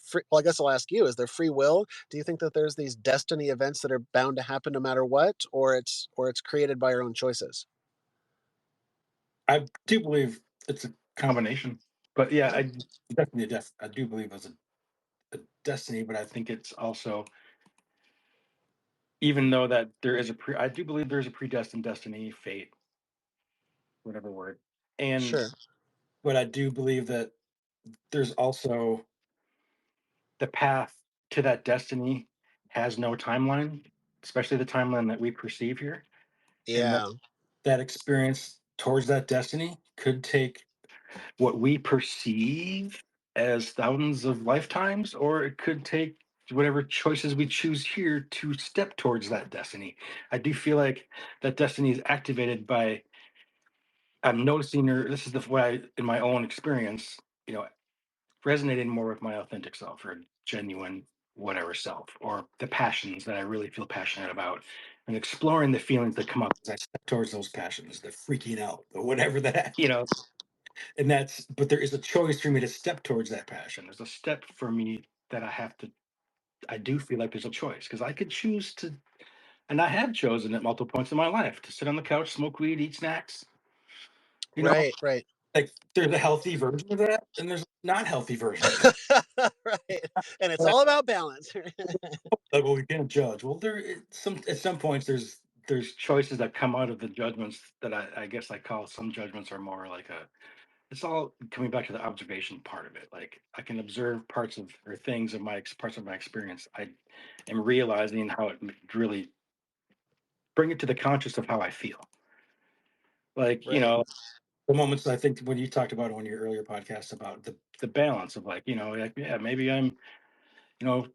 free, well, I guess I'll ask you, is there free will? Do you think that there's these destiny events that are bound to happen no matter what, or it's created by our own choices? I do believe it's a combination, but yeah, Yeah. I definitely I do believe there's a destiny, but I think it's also, even though that there is I do believe there's a predestined destiny, fate, whatever word, and Sure. but I do believe that there's also the path to that destiny has no timeline, especially the timeline that we perceive here, and Yeah. that experience towards that destiny could take what we perceive as thousands of lifetimes, or it could take whatever choices we choose here to step towards that destiny. I do feel like that destiny is activated by I'm noticing, or this is the way in my own experience, you know, resonating more with my authentic self or genuine whatever self, or the passions that I really feel passionate about, and exploring the feelings that come up as I step towards those passions, the freaking out, or whatever that, and but there is a choice for me to step towards that passion. There's a step for me that I do feel like there's a choice because I could choose to, and I have chosen at multiple points in my life to sit on the couch, smoke weed, eat snacks. You know, Right, right. like there's a healthy version of that, and there's a not healthy version of that. Right, and it's But all about balance. like, well, we can't judge. Well, at some points there's choices that come out of the judgments that I guess I call some judgments are more like a. It's all coming back to the observation part of it. Like I can observe parts of or things of parts of my experience. I am realizing how it really bring it to the conscious of how I feel. Like Right. the moments I think when you talked about on your earlier podcast about the balance of like like yeah, maybe I'm you know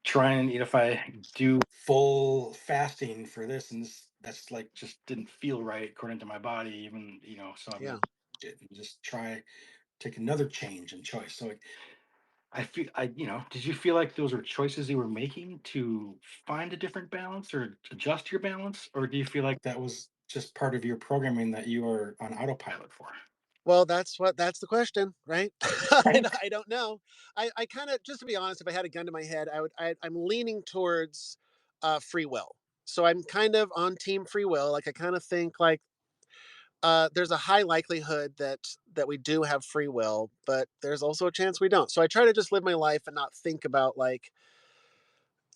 trying, if I do full fasting for this and this, that's like just didn't feel right according to my body, even, so I'm going Yeah. to and just try take another change and choice. So did you feel like those were choices you were making to find a different balance or adjust your balance? Or do you feel like that was just part of your programming that you are on autopilot for? Well, that's the question, right? I, Right. I don't know. I kind of, just to be honest, if I had a gun to my head, I'm leaning towards free will. So I'm kind of on team free will. Like I kind of think like there's a high likelihood that we do have free will, but there's also a chance we don't. So I try to just live my life and not think about like,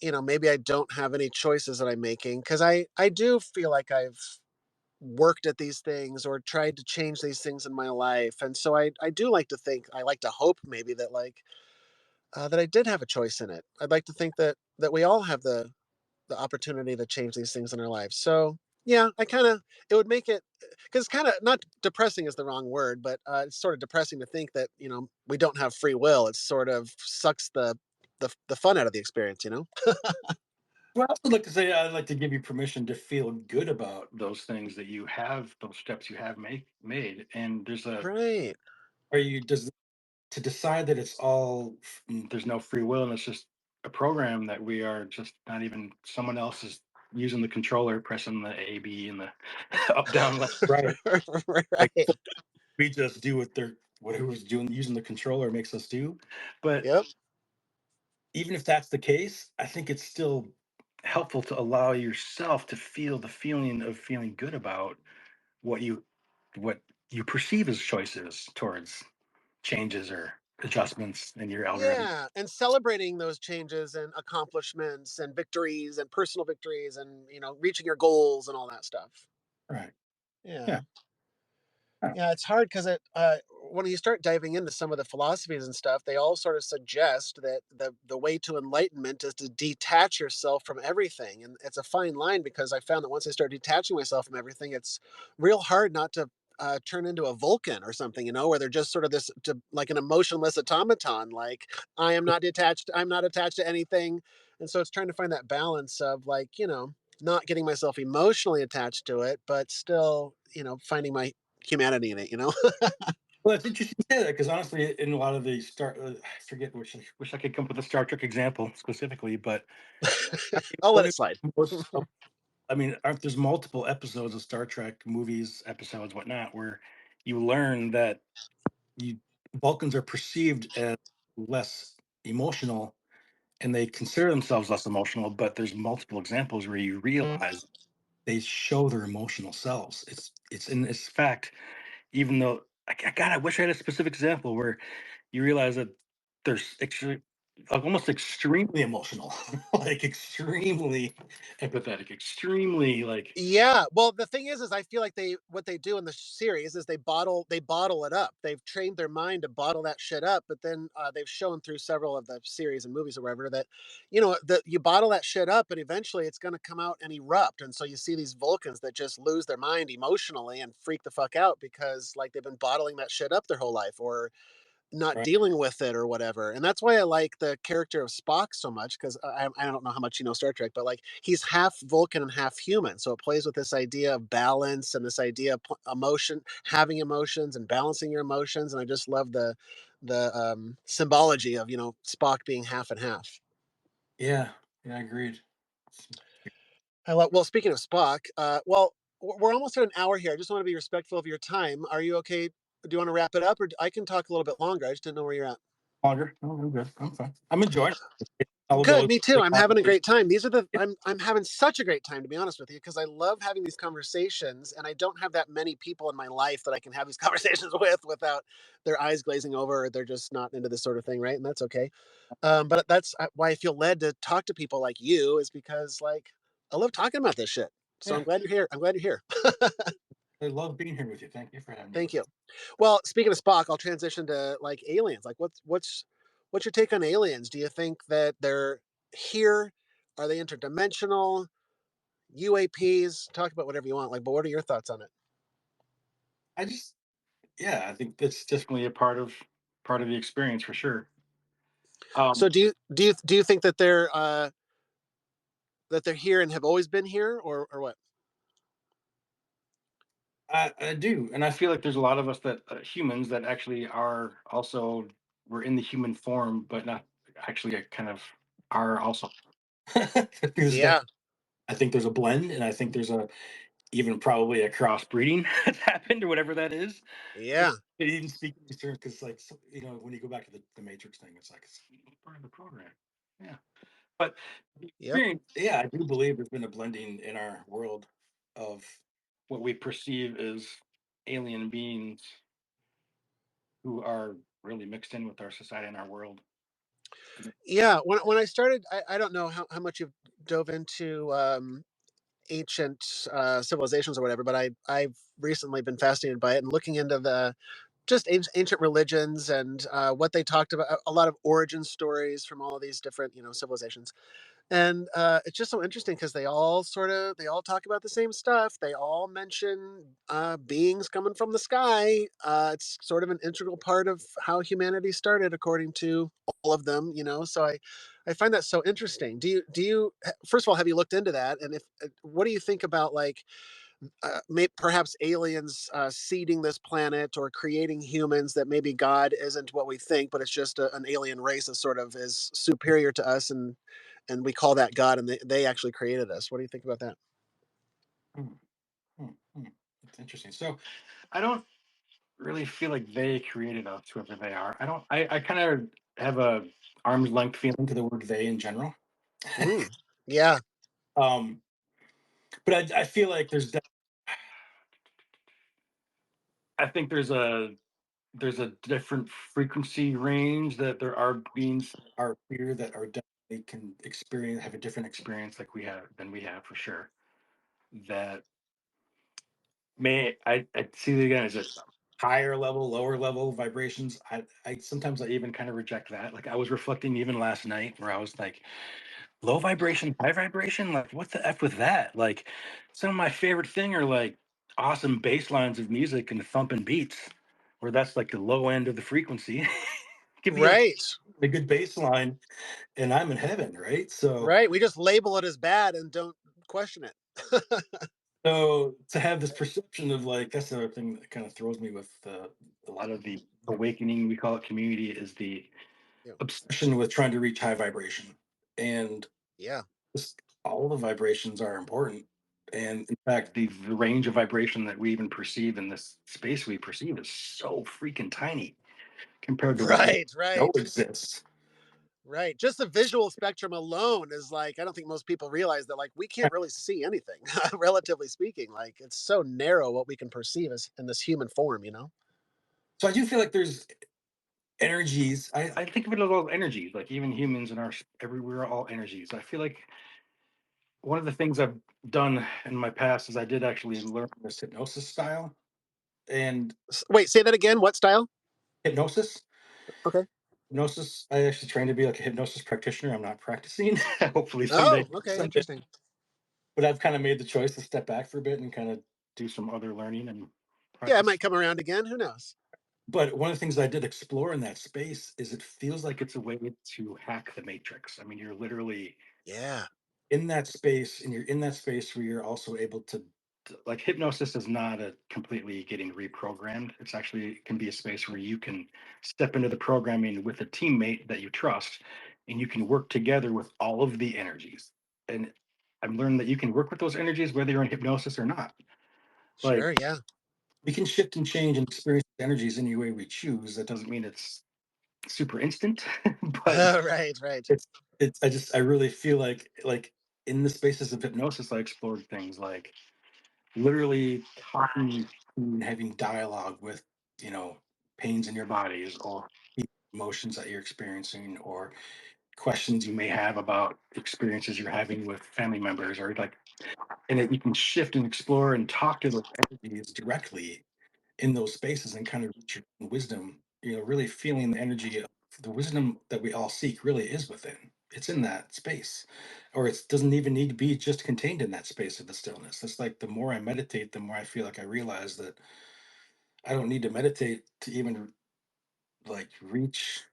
maybe I don't have any choices that I'm making because I do feel like I've worked at these things or tried to change these things in my life. And so I do like to think, I like to hope maybe that like that I did have a choice in it. I'd like to think that we all have the opportunity to change these things in our lives. So yeah, I kind of, it would make it, because kind of, not depressing is the wrong word, but it's sort of depressing to think that we don't have free will. It sort of sucks the fun out of the experience. Well, I would like to say I'd like to give you permission to feel good about those things that you have, those steps you have made. And Right. are you, does to decide that there's no free will and it's just a program that we are just not even someone else is using the controller, pressing the A, B, and the up, down, left, right. Like Right. we just do whatever's doing using the controller makes us do. But Yep. even if that's the case, I think it's still helpful to allow yourself to feel the feeling of feeling good about what you what you perceive as choices towards changes or adjustments in your algorithm. Yeah, and celebrating those changes and accomplishments and victories and personal victories and reaching your goals and all that stuff. Right. Yeah. Yeah. Yeah. Yeah, it's hard because when you start diving into some of the philosophies and stuff, they all sort of suggest that the way to enlightenment is to detach yourself from everything, and it's a fine line because I found that once I start detaching myself from everything, it's real hard not to turn into a Vulcan or something, where they're just sort of like an emotionless automaton. Like I am not detached, I'm not attached to anything, and so it's trying to find that balance of like not getting myself emotionally attached to it, but still finding my humanity in it. Well, it's interesting you say that because honestly, in a lot of the I forget which, I wish I could come up with a Star Trek example specifically, but I mean, I'll let one it of slide. the most, I mean, aren't there's multiple episodes of Star Trek movies, episodes, whatnot, where you learn that you Vulcans are perceived as less emotional and they consider themselves less emotional, but there's multiple examples where you realize they show their emotional selves. It's in this fact, even though God, I wish I had a specific example where you realize that there's actually like almost extremely emotional, like extremely empathetic, extremely like Yeah, well, the thing is I feel like what they do in the series is they bottle it up. They've trained their mind to bottle that shit up, but then they've shown through several of the series and movies or whatever that that you bottle that shit up and eventually it's going to come out and erupt. And so you see these Vulcans that just lose their mind emotionally and freak the fuck out because like they've been bottling that shit up their whole life, or not right. dealing with it or whatever. And that's why I like the character of Spock so much because I don't know how much you know Star Trek, but like he's half Vulcan and half human. So it plays with this idea of balance and this idea of emotion, having emotions and balancing your emotions. And I just love the symbology of Spock being half and half. Yeah, yeah, agreed. I love. Well, speaking of Spock, well, we're almost at an hour here. I just want to be respectful of your time. Are you okay? Do you want to wrap it up, or I can talk a little bit longer? I just didn't know where you're at. Longer. No, I'm good. I'm fine. I'm enjoying it. Although Good, it's me too. a I'm having a conversation. great time. These are the I'm having such a great time to be honest with you because I love having these conversations and I don't have that many people in my life that I can have these conversations with without their eyes glazing over or they're just not into this sort of thing, right? And that's okay. But that's why I feel led to talk to people like you is because like I love talking about this shit. So I'm Yeah, glad you're here. I'm glad you're here. I love being here with you. Thank you for having me Thank with you. you. Well, speaking of Spock, I'll transition to like aliens. Like what's your take on aliens? Do you think that they're here? Are they interdimensional? UAPs? Talk about whatever you want. Like, but what are your thoughts on it? I just, yeah, I think that's definitely a part of the experience for sure. So Um, do you think that they're here and have always been here, or what? I do, and I feel like there's a lot of us that humans that actually are also. we're in the human form, but not actually a kind of are also. There's def- Yeah. I think there's a blend, and I think there's a even probably a crossbreeding that's happened or whatever that is. It, Yeah. it even speak in these terms because, like, when you go back to the Matrix thing, it's like it's part of the program. Yeah, but the Yep. experience, yeah, I do believe there's been a blending in our world of what we perceive as alien beings who are really mixed in with our society and our world. Yeah. When I started, I don't know how much you've dove into ancient civilizations or whatever, but I've recently been fascinated by it and looking into the just ancient religions and what they talked about, a lot of origin stories from all of these different civilizations. And it's just so interesting because they all talk about the same stuff. They all mention beings coming from the sky. It's sort of an integral part of how humanity started, according to all of them. So I find that so interesting. First of all, have you looked into that? And if what do you think about, like, perhaps aliens seeding this planet or creating humans, that maybe God isn't what we think, but it's just an alien race that sort of is superior to us, and we call that God, and they actually created us. What do you think about that? Hmm, hmm, hmm. That's interesting. So I don't really feel like they created us, whoever they are. I don't. I kind of have a arm's length feeling to the word "they" in general. Mm, yeah, um, but I feel like I think there's a different frequency range that there are beings that are here that are definitely can experience have a different experience like we have than we have for sure. That may I see it again as a higher level, lower level vibrations. I sometimes I even kind of reject that. Like I was reflecting even last night where I was like, low vibration, high vibration, like what the F with that? Like some of my favorite thing are like awesome bass lines of music and thumping beats, where that's like the low end of the frequency. Give me right, a good bass line and I'm in heaven, right? So right. We just label it as bad and don't question it. so to have this perception of like that's the other thing that kind of throws me with a lot of the awakening we call it community is the Yeah, obsession with trying to reach high vibration. And yeah, just all the vibrations are important. And in fact, the range of vibration that we even perceive in this space we perceive is so freaking tiny compared to what we right, know right. exists. Right. Just the visual spectrum alone is like, I don't think most people realize that, like, we can't really see anything, relatively speaking. Like, it's so narrow what we can perceive as in this human form. So I do feel like there's energies. I think of it as all energies, like even humans and we're all energies. I feel like one of the things I've done in my past is I did actually learn this hypnosis style. And Wait, say that again. What style? hypnosis Okay. hypnosis, I actually trained to be like a hypnosis practitioner. I'm not practicing. Hopefully Oh, someday, okay. someday. Interesting. But I've kind of made the choice to step back for a bit and kind of do some other learning and Yeah, it practice. might come around again. Who knows? But one of the things I did explore in that space is it feels like it's a way to hack the matrix. I mean, you're literally Yeah. in that space, and you're in that space where you're also able like hypnosis is not a completely getting reprogrammed. It's actually it can be a space where you can step into the programming with a teammate that you trust, and you can work together with all of the energies. And I've learned that you can work with those energies whether you're in hypnosis or not. Like Sure. Yeah. we can shift and change and experience energies any way we choose. That doesn't mean it's super instant, but Right. Right. it's I really feel like in the spaces of hypnosis I explored things like literally talking and having dialogue with, you know, pains in your bodies or emotions that you're experiencing or questions you may have about experiences you're having with family members or like and that you can shift and explore and talk to those entities directly in those spaces and kind of reach your own wisdom, really feeling the energy of the wisdom that we all seek really is within. It's in that space. Or it doesn't even need to be just contained in that space of the stillness. It's like the more I meditate, the more I feel like I realize that I don't need to meditate to even like reach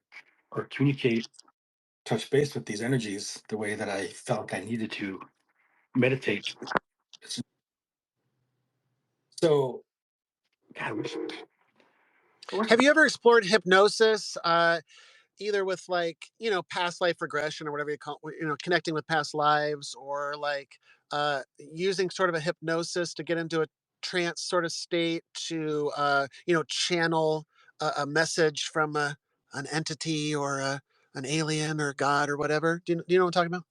or communicate, touch base with these energies the way that I felt I needed to meditate. So, God, Have you ever explored hypnosis? Either with like past life regression or whatever you call connecting with past lives, or like using sort of a hypnosis to get into a trance sort of state to channel a message from an entity or an alien or god or whatever. Do you know what I'm talking about?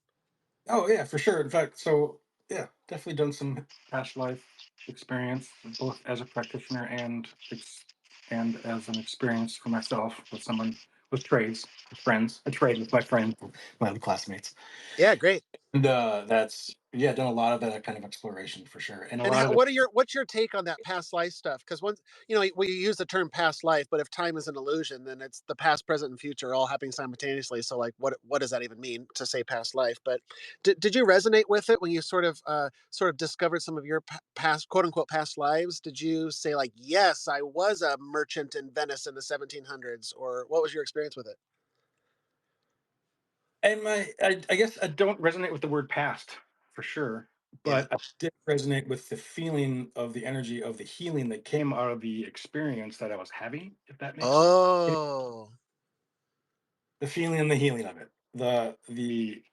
Oh yeah, for sure. In fact, so yeah, definitely done some past life experience, both as a practitioner and as an experience for myself with someone with trades, with friends, a trade with my friends, my other classmates. Yeah, great. And that's yeah, done a lot of that kind of exploration for sure, and a And lot of it. what's your take on that past life stuff? Because once we use the term past life, but if time is an illusion, then it's the past, present, and future all happening simultaneously. So like, what does that even mean to say past life? But did you resonate with it when you sort of discovered some of your past, quote unquote, past lives? Did you say like, yes, I was a merchant in Venice in the 1700s, or what was your experience with it? And I guess I don't resonate with the word past for sure, Yeah. but I did resonate with the feeling of the energy of the healing that came out of the experience that I was having, if that makes sense. Oh. The feeling and the healing of it. The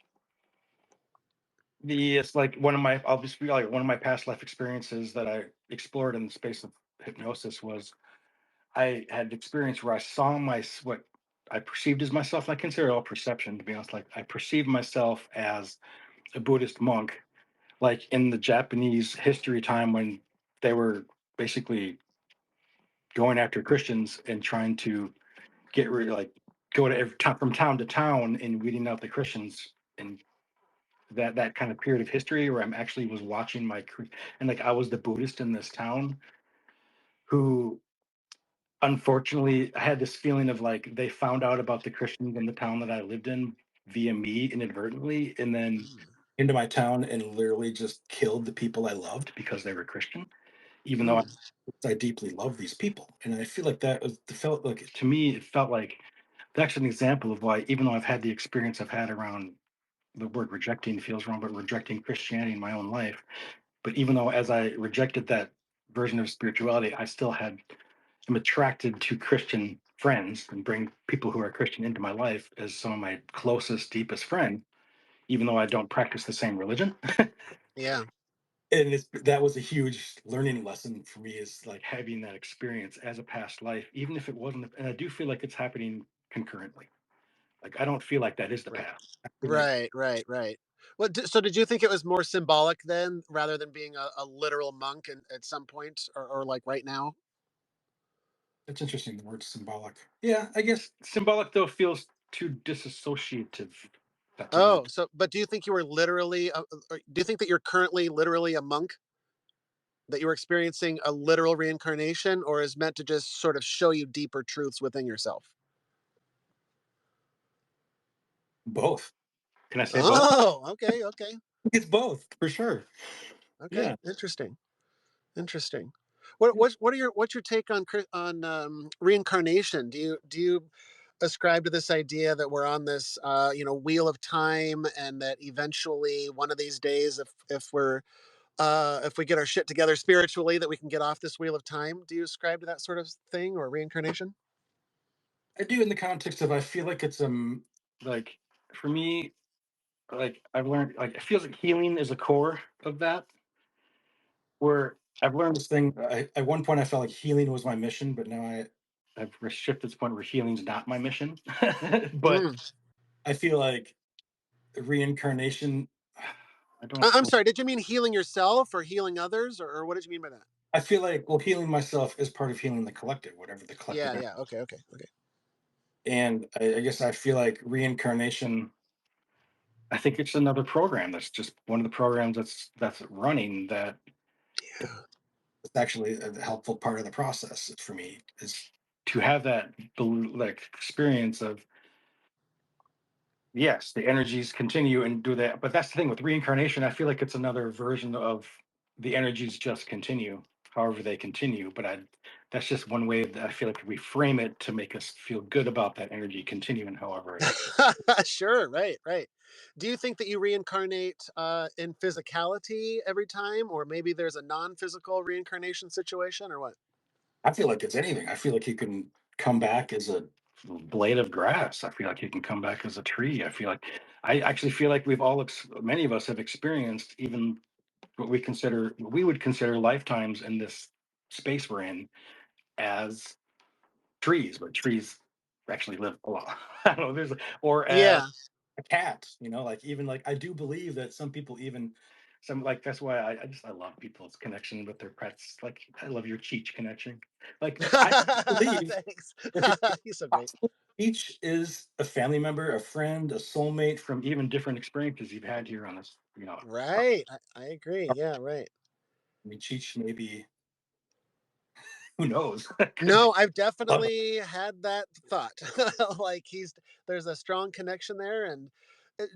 it's like one of my I'll just be like one of my past life experiences that I explored in the space of hypnosis was I had experience where I saw what I perceived as myself. And I consider it all perception, to be honest. Like I perceived myself as a Buddhist monk, like in the Japanese history time when they were basically going after Christians and trying to get rid, like go to from town to town and weeding out the Christians, and that kind of period of history where I'm actually was watching and like I was the Buddhist in this town who unfortunately I had this feeling of like they found out about the Christians in the town that I lived in via me inadvertently, and then Mm, into my town and literally just killed the people I loved because they were Christian, even though mm, I deeply love these people. And I feel like felt like to me it felt like that's an example of why, even though I've had the experience I've had around the word rejecting feels wrong, but rejecting Christianity in my own life. But even though as I rejected that version of spirituality, I still am attracted to Christian friends and bring people who are Christian into my life as some of my closest, deepest friends, even though I don't practice the same religion. yeah. And that was a huge learning lesson for me, is like having that experience as a past life, even if it wasn't. And I do feel like it's happening concurrently. Like I don't feel like that is the Right. past. I feel like Right, right, right. Well, so did you think it was more symbolic then, rather than being a literal monk at some point, or like right now? it's interesting, the word symbolic. Yeah, I guess symbolic though feels too disassociative. That's a Oh, word. so but do you think you were literally? Do you think that you're currently literally a monk? That you're experiencing a literal reincarnation, or is meant to just sort of show you deeper truths within yourself? Both. Can I say both? Oh, okay, okay, It's both for sure. okay. Yeah. Interesting. Interesting. Yeah. What's your take on reincarnation? Do you ascribe to this idea that we're on this wheel of time, and that eventually one of these days, if we get our shit together spiritually, that we can get off this wheel of time? Do you ascribe to that sort of thing, or reincarnation? I do, in the context of I feel like it's like for me, like I've learned, like it feels like healing is a core of that, where I've learned this thing. At one point I felt like healing was my mission, but now I've shifted to the point where healing's not my mission. But Mm. I feel like reincarnation, I don't I'm sorry. Did you mean healing yourself or healing others, or what did you mean by that? I feel like, well, healing myself is part of healing the collective, whatever the Yeah, collective is. yeah. Okay, okay, okay. And I guess I feel like reincarnation, I think it's another program that's just one of the programs that's running that Yeah. it's actually a helpful part of the process for me, is to have that like experience of yes, the energies continue and do that. But that's the thing with reincarnation. I feel like it's another version of the energies just continue, however they continue. But that's just one way that I feel like we frame it to make us feel good about that energy continuing, however it is. Sure, right, right. Do you think that you reincarnate in physicality every time, or maybe there's a non-physical reincarnation situation, or what? I feel like it's anything. I feel like you can come back as a blade of grass. I feel like you can come back as a tree. I actually feel like many of us have experienced even what we would consider lifetimes in this space we're in as trees, but trees actually live a lot. I don't know. Or as Yeah. a cat, like even like I do believe that some people even some like that's why I love people's connection with their pets. Like I love your Cheech connection. Like I believe Thanks. if it's He's so great. possible, each is a family member, a friend, a soulmate from even different experiences you've had here on this, Right. I agree. Yeah, right. I mean Cheech maybe who knows? Could be No, I've love. definitely had that thought. Like there's a strong connection there, and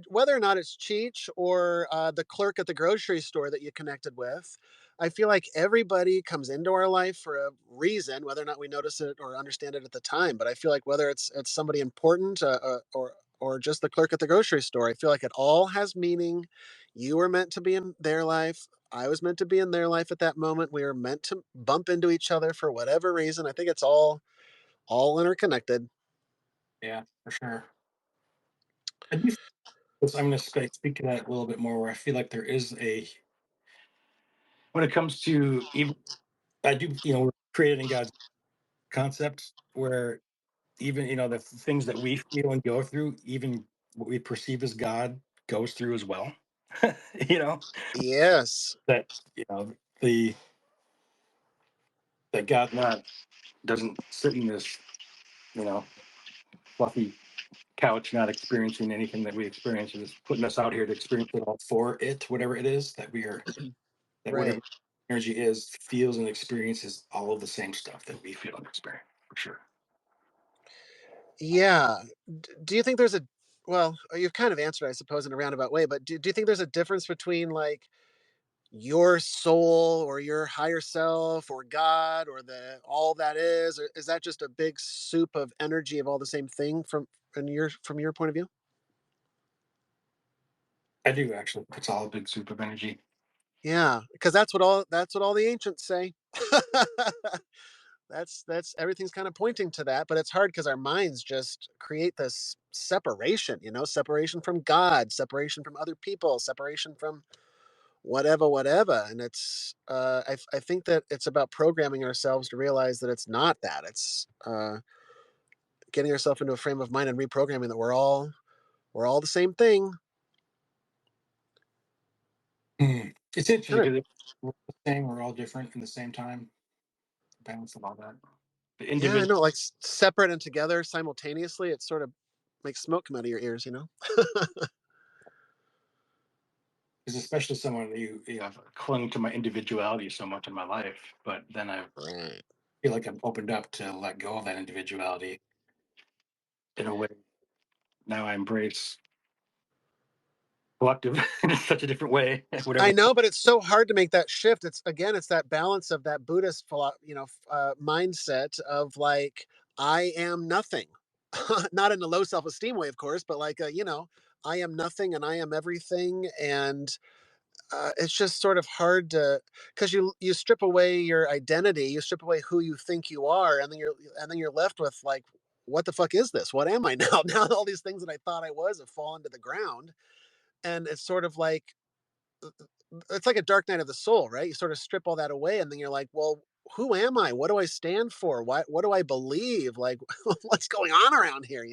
whether or not it's Cheech or the clerk at the grocery store that you connected with, I feel like everybody comes into our life for a reason, whether or not we notice it or understand it at the time. But I feel like whether it's somebody important or just the clerk at the grocery store, I feel like it all has meaning. You were meant to be in their life. I was meant to be in their life at that moment. We were meant to bump into each other for whatever reason. I think it's all interconnected. Yeah, for sure. I do I'm going to speak to that a little bit more. Where I feel like there is a when it comes to even I do we're created in God's concept where even the things that we feel and go through, even what we perceive as God goes through as well. you know Yes. that the that God not doesn't sit in this you know fluffy couch, not experiencing anything that we experience, and is putting us out here to experience it all for it, whatever it is that we are, that Right. whatever energy is, feels and experiences all of the same stuff that we feel and experience, for sure. Yeah. Do you think there's a well, you've kind of answered, I suppose, in a roundabout way, but do you think there's a difference between like your soul or your higher self or God or the all that is? Or is that just a big soup of energy of all the same thing from your point of view? I do actually. It's all a big soup of energy. Yeah, because that's what all the ancients say. That's everything's kind of pointing to that, but it's hard because our minds just create this separation, separation from God, separation from other people, separation from whatever, and I think that it's about programming ourselves to realize that it's not that. It's getting ourselves into a frame of mind and reprogramming that we're all the same thing. It's interesting Kind of because we're the same, we're all different in the same time. The balance of all that. The Yeah, I individual know, like separate and together simultaneously. It sort of makes smoke come out of your ears. is especially someone I've clung to my individuality so much in my life, but then I Right. feel like I'm opened up to let go of that individuality in a way. Now I embrace collective in such a different way, whatever. I know, but it's so hard to make that shift. It's that balance of that Buddhist, mindset of like I am nothing, not in a low self esteem way, of course, but like I am nothing and I am everything, and it's just sort of hard to because you strip away your identity, you strip away who you think you are, and then you're left with like, what the fuck is this? What am I now? Now all these things that I thought I was have fallen to the ground, and it's sort of like it's like a dark night of the soul, right? You sort of strip all that away, and then you're like, well, who am I? What do I stand for? What do I believe? Like, what's going on around here?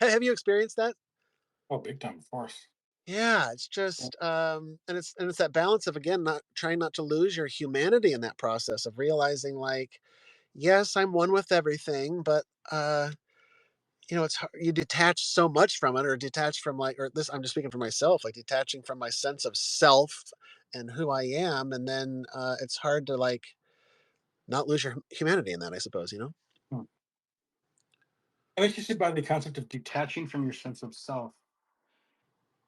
Have you experienced that? Oh, big time, of course. Yeah, it's just, and it's that balance of again, not trying not to lose your humanity in that process of realizing, like, yes, I'm one with everything, but you detach so much from it, or detach from like, or this, I'm just speaking for myself, like detaching from my sense of self and who I am, and then it's hard to like not lose your humanity in that, I suppose. Hmm. I'm interested by the concept of detaching from your sense of self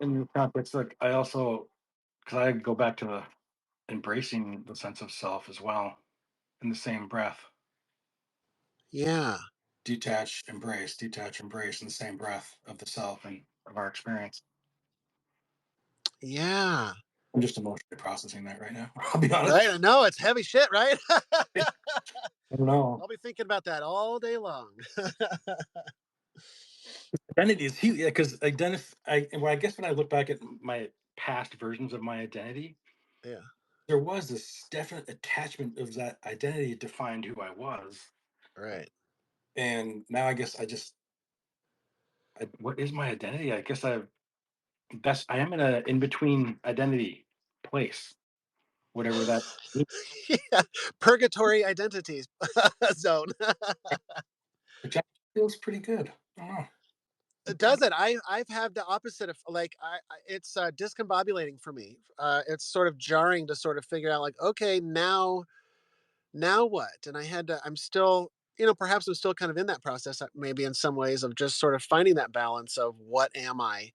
in your context. Like I also, because I go back to the embracing the sense of self as well in the same breath. Yeah, Detach, embrace in the same breath of the self and of our experience. yeah, I'm just emotionally processing that right now. I'll be honest. right. I know it's heavy shit, right? I don't know. I'll be thinking about that all day long. Identity is huge. Yeah, because well, I guess when I look back at my past versions of my identity, Yeah, there was this definite attachment of that identity defined who I was. right. And now I guess what is my identity? I guess I am in a in between identity place, whatever that means, Yeah, purgatory identities zone. which actually feels pretty good. I don't know. Does it? I've had the opposite of like it's discombobulating for me. It's sort of jarring to sort of figure out like, okay, now what? And I had to. I'm still, perhaps I'm still kind of in that process, maybe in some ways of just sort of finding that balance of what am I,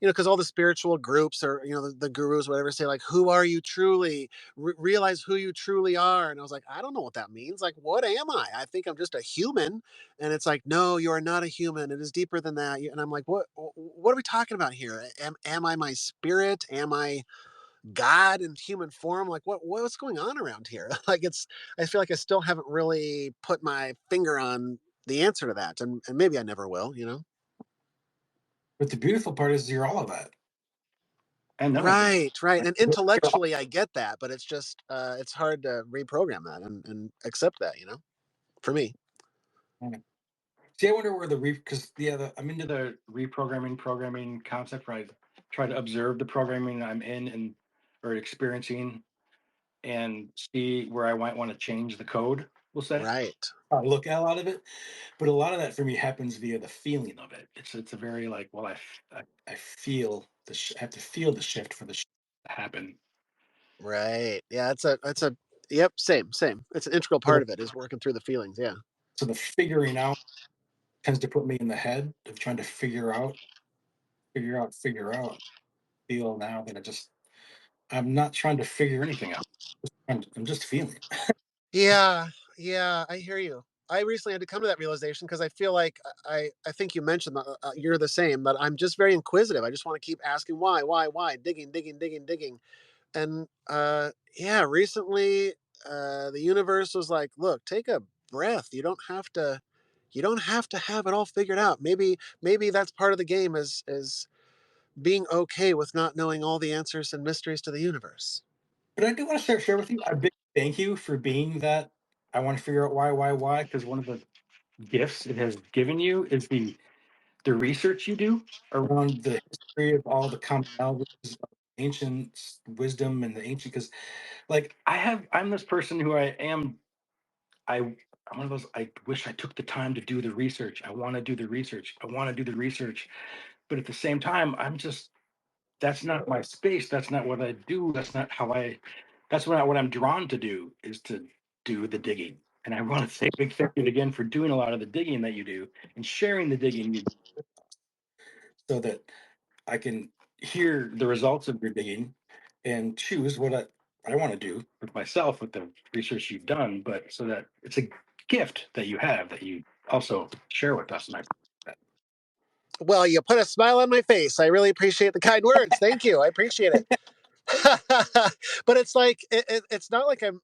because all the spiritual groups or the gurus, whatever, say like, who are you truly? Realize who you truly are. And I was like, I don't know what that means. Like, what am I? I think I'm just a human. And it's like, no, you are not a human. It is deeper than that. And I'm like, what are we talking about here? Am I my spirit? Am I God in human form? Like, what's going on around here? Like, I feel like I still haven't really put my finger on the answer to that, and maybe I never will. But the beautiful part is you're all of that. And none of it. Right, right. Like, And you're all intellectually, I get that, but it's hard to reprogram that and accept that. For me. of it. See, I wonder where because I'm into the programming concept where I try to observe the programming I'm in and or experiencing and see where I might want to change the code, we'll say. Right. Look at a lot of it, but a lot of that for me happens via the feeling of it. It's a very like, well, I feel I have to feel the shift for the shift to happen. Right. Yeah. It's a. Yep. Same. It's an integral So part of it is working through the feelings. Yeah. so the figuring out tends to put me in the head of trying to figure out. Feel now that I'm not trying to figure anything out. I'm just feeling. Yeah, yeah, I hear you. I recently had to come to that realization because I feel like I think you mentioned that you're the same, but I'm just very inquisitive. I just want to keep asking why, digging, and yeah, recently the universe was like, look, take a breath. You don't have to have it all figured out. Maybe that's part of the game is being okay with not knowing all the answers and mysteries to the universe. But I do want to share with you a big thank you for being that. I want to figure out why, because one of the gifts it has given you is the research you do around the history of all the commonalities of ancient wisdom and the ancient. Because, like, I'm this person who I'm one of those. I wish I took the time to do the research. I want to do the research. I want to do the research. But at the same time, that's not my space. That's not what I do. That's not what I'm drawn to do is to do the digging. And I want to say big thank you again for doing a lot of the digging that you do and sharing the digging you do so that I can hear the results of your digging and choose what I want to do with myself with the research you've done, but so that it's a gift that you have that you also share with us. And Well, you put a smile on my face. I really appreciate the kind words. Thank you. I appreciate it. But it's like it's not like I'm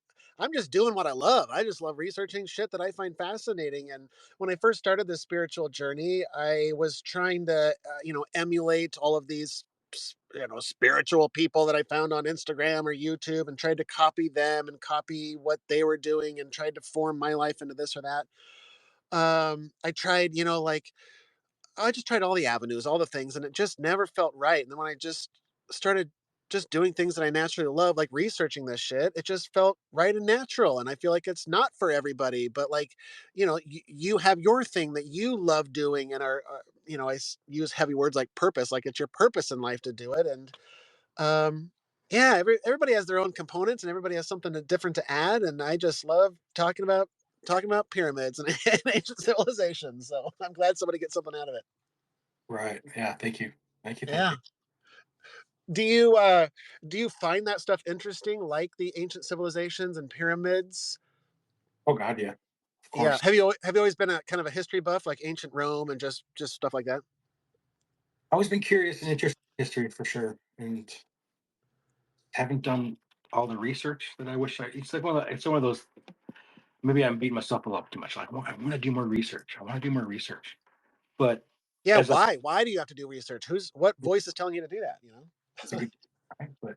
just doing what I love. I just love researching shit that I find fascinating. And when I first started this spiritual journey, I was trying to emulate all of these spiritual people that I found on Instagram or YouTube and tried to copy them and copy what they were doing and tried to form my life into this or that. I tried, like I just tried all the avenues, all the things, and it just never felt right. And then when I just started just doing things that I naturally love, like researching this shit, it just felt right and natural. And I feel like it's not for everybody, but like, you have your thing that you love doing and use heavy words like purpose, like it's your purpose in life to do it. And yeah, everybody has their own components and everybody has something different to add. And I just love talking about pyramids and, and ancient civilizations. So I'm glad somebody gets something out of it. right. Yeah. Thank you. Thank you. Thank Yeah. you. Do you find that stuff interesting, like the ancient civilizations and pyramids? Oh God. Yeah. Of Yeah. course. Have you always been a kind of a history buff, like ancient Rome and just stuff like that? Always been curious and interested in history for sure. And haven't done all the research that I wish I. It's like it's one of those. maybe I'm beating myself up too much. Like, I want to do more research. I want to do more research. But Yeah, as I, why do you have to do research? What voice is telling you to do that, you know? it's a good, right? But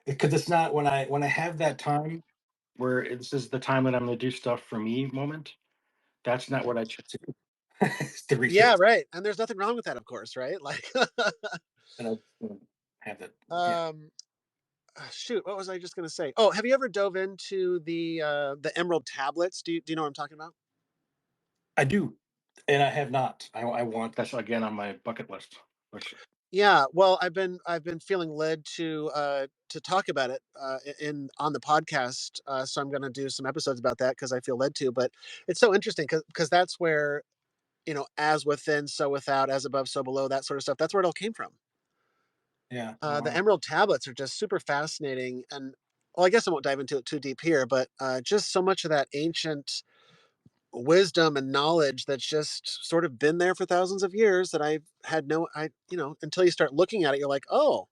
because it's not when I have that time where this is the time that I'm going to do stuff for me moment. That's not what I choose to do. It's the Yeah, research, right, and there's nothing wrong with that, of course, right? Like, and I have that. Yeah, um, shoot, what was I just gonna say? Oh, have you ever dove into the emerald tablets? Do you know what I'm talking about? I do, and I have not. I want that's again on my bucket list. Which Yeah, well, I've been feeling led to talk about it in on the podcast, so I'm going to do some episodes about that because I feel led to. But it's so interesting because that's where as within, so without, as above, so below, that sort of stuff. That's where it all came from. yeah, oh, The wow. emerald tablets are just super fascinating, and well, I guess I won't dive into it too deep here, but just so much of that ancient wisdom and knowledge that's just sort of been there for thousands of years that I've had no I until you start looking at it, you're like, "Oh,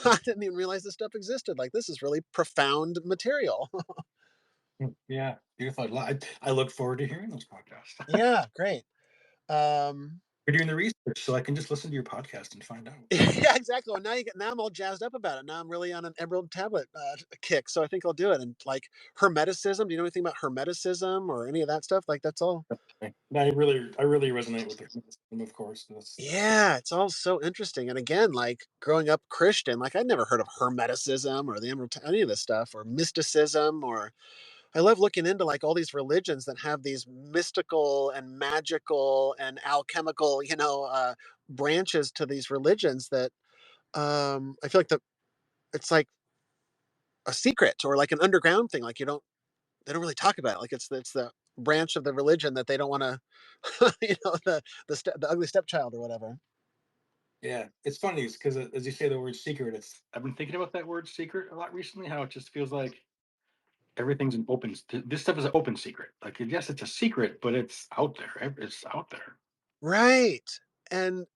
I didn't even realize this stuff existed. Like this is really profound material." Yeah, beautiful. I look forward to hearing those podcasts. Yeah, great. Um You're doing the research, so I can just listen to your podcast and find out. yeah, exactly. Well, now I'm all jazzed up about it. Now I'm really on an emerald tablet kick, so I think I'll do it. And like hermeticism, do you know anything about hermeticism or any of that stuff? Like that's all. Okay. I really resonate with the of course. That's Yeah, it's all so interesting. And again, like growing up Christian, like I'd never heard of hermeticism or the emerald, any of this stuff, or mysticism. Or I love looking into like all these religions that have these mystical and magical and alchemical, branches to these religions that I feel like it's like a secret or like an underground thing. Like they don't really talk about it. Like it's the branch of the religion that they don't want to, the ugly stepchild or whatever. yeah. It's funny because as you say the word secret, it's I've been thinking about that word secret a lot recently. How it just feels like everything's an open. This stuff is an open secret. Like yes, it's a secret, but it's out there. It's out there. Right. And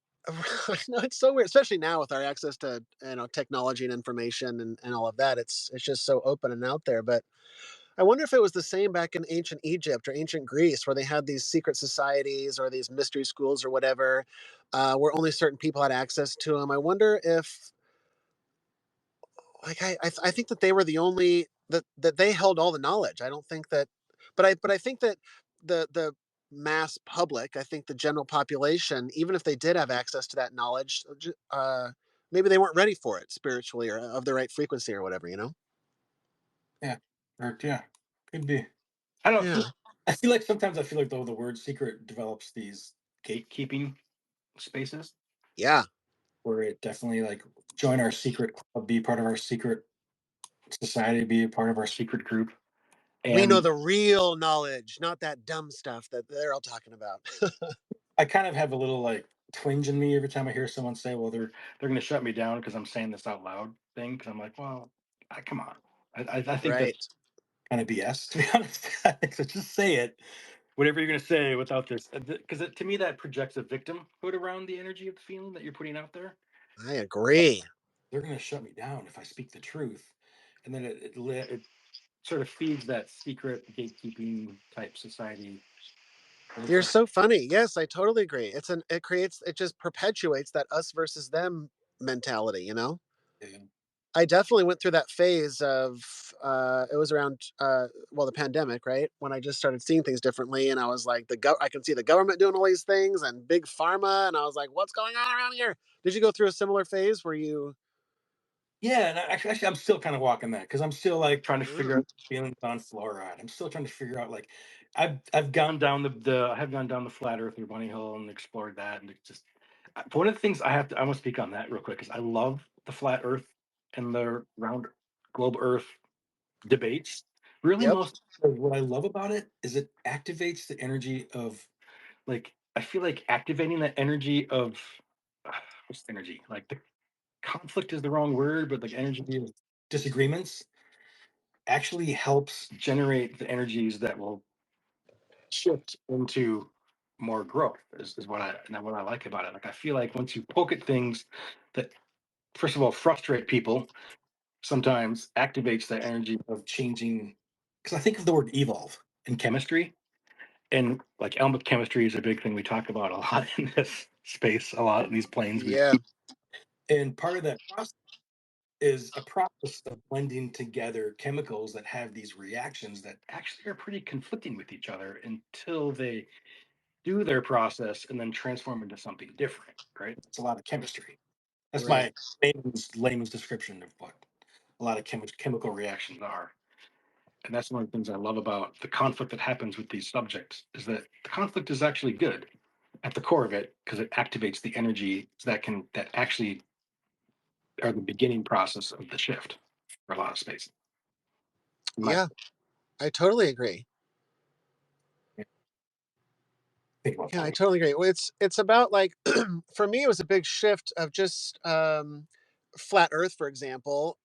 no, it's so weird, especially now with our access to technology and information and all of that. It's just so open and out there. But I wonder if it was the same back in ancient Egypt or ancient Greece, where they had these secret societies or these mystery schools or whatever, where only certain people had access to them. I wonder if like I think that they were the only that they held all the knowledge. I don't think that, but I think that the mass public, I think the general population, even if they did have access to that knowledge, maybe they weren't ready for it spiritually or of the right frequency or whatever. Yeah, or yeah, could be. I don't feel. Yeah, I feel like sometimes I feel like though the word secret develops these gatekeeping spaces yeah. where it definitely like join our secret club, be part of our secret society, be a part of our secret group. We know And the real knowledge, not that dumb stuff that they're all talking about. I kind of have a little like twinge in me every time I hear someone say, "Well, they're going to shut me down because I'm saying this out loud." Thing because I'm like, "Well, come on." I think Right. that's kind of BS to be honest. I think so. Just say it, whatever you're going to say, without this, because to me that projects a victimhood around the energy of the feeling that you're putting out there. I agree. They're going to shut me down if I speak the truth, and then it sort of feeds that secret gatekeeping type society You're culture. so funny. Yes, I totally agree. It just perpetuates that us versus them mentality. Yeah. I definitely went through that phase of it was around the pandemic, right? When I just started seeing things differently and I was like I can see the government doing all these things and big pharma and I was like, what's going on around here? Did you go through a similar phase where you Yeah, and actually, I'm still kind of walking that because I'm still like trying to figure mm, out feelings on fluoride. I'm still trying to figure out like I've gone down the I have gone down the flat Earth or Bunny Hill and explored that, and it's just one of the things I want to speak on that real quick because I love the flat Earth and the round globe Earth debates. Really, yep. most of what I love about it is it activates the energy of like I feel like activating that energy of what's the energy like the conflict is the wrong word, but like energy of disagreements actually helps generate the energies that will shift into more growth is what I like about it. Like I feel like once you poke at things that first of all frustrate people, sometimes activates that energy of changing because I think of the word evolve. in chemistry. And like element chemistry is a big thing we talk about a lot in this space, a lot in these planes we Yeah. and part of that process is a process of blending together chemicals that have these reactions that actually are pretty conflicting with each other until they do their process and then transform into something different, right? It's a lot of chemistry. That's Right. my layman's description of what a lot of chemical reactions are. And that's one of the things I love about the conflict that happens with these subjects is that the conflict is actually good at the core of it because it activates the energy that actually are the beginning process of the shift for a lot of spaces. My Yeah. I totally agree. think about Yeah, I that. totally agree. Well, it's about like for me, it was a big shift of just flat Earth, for example.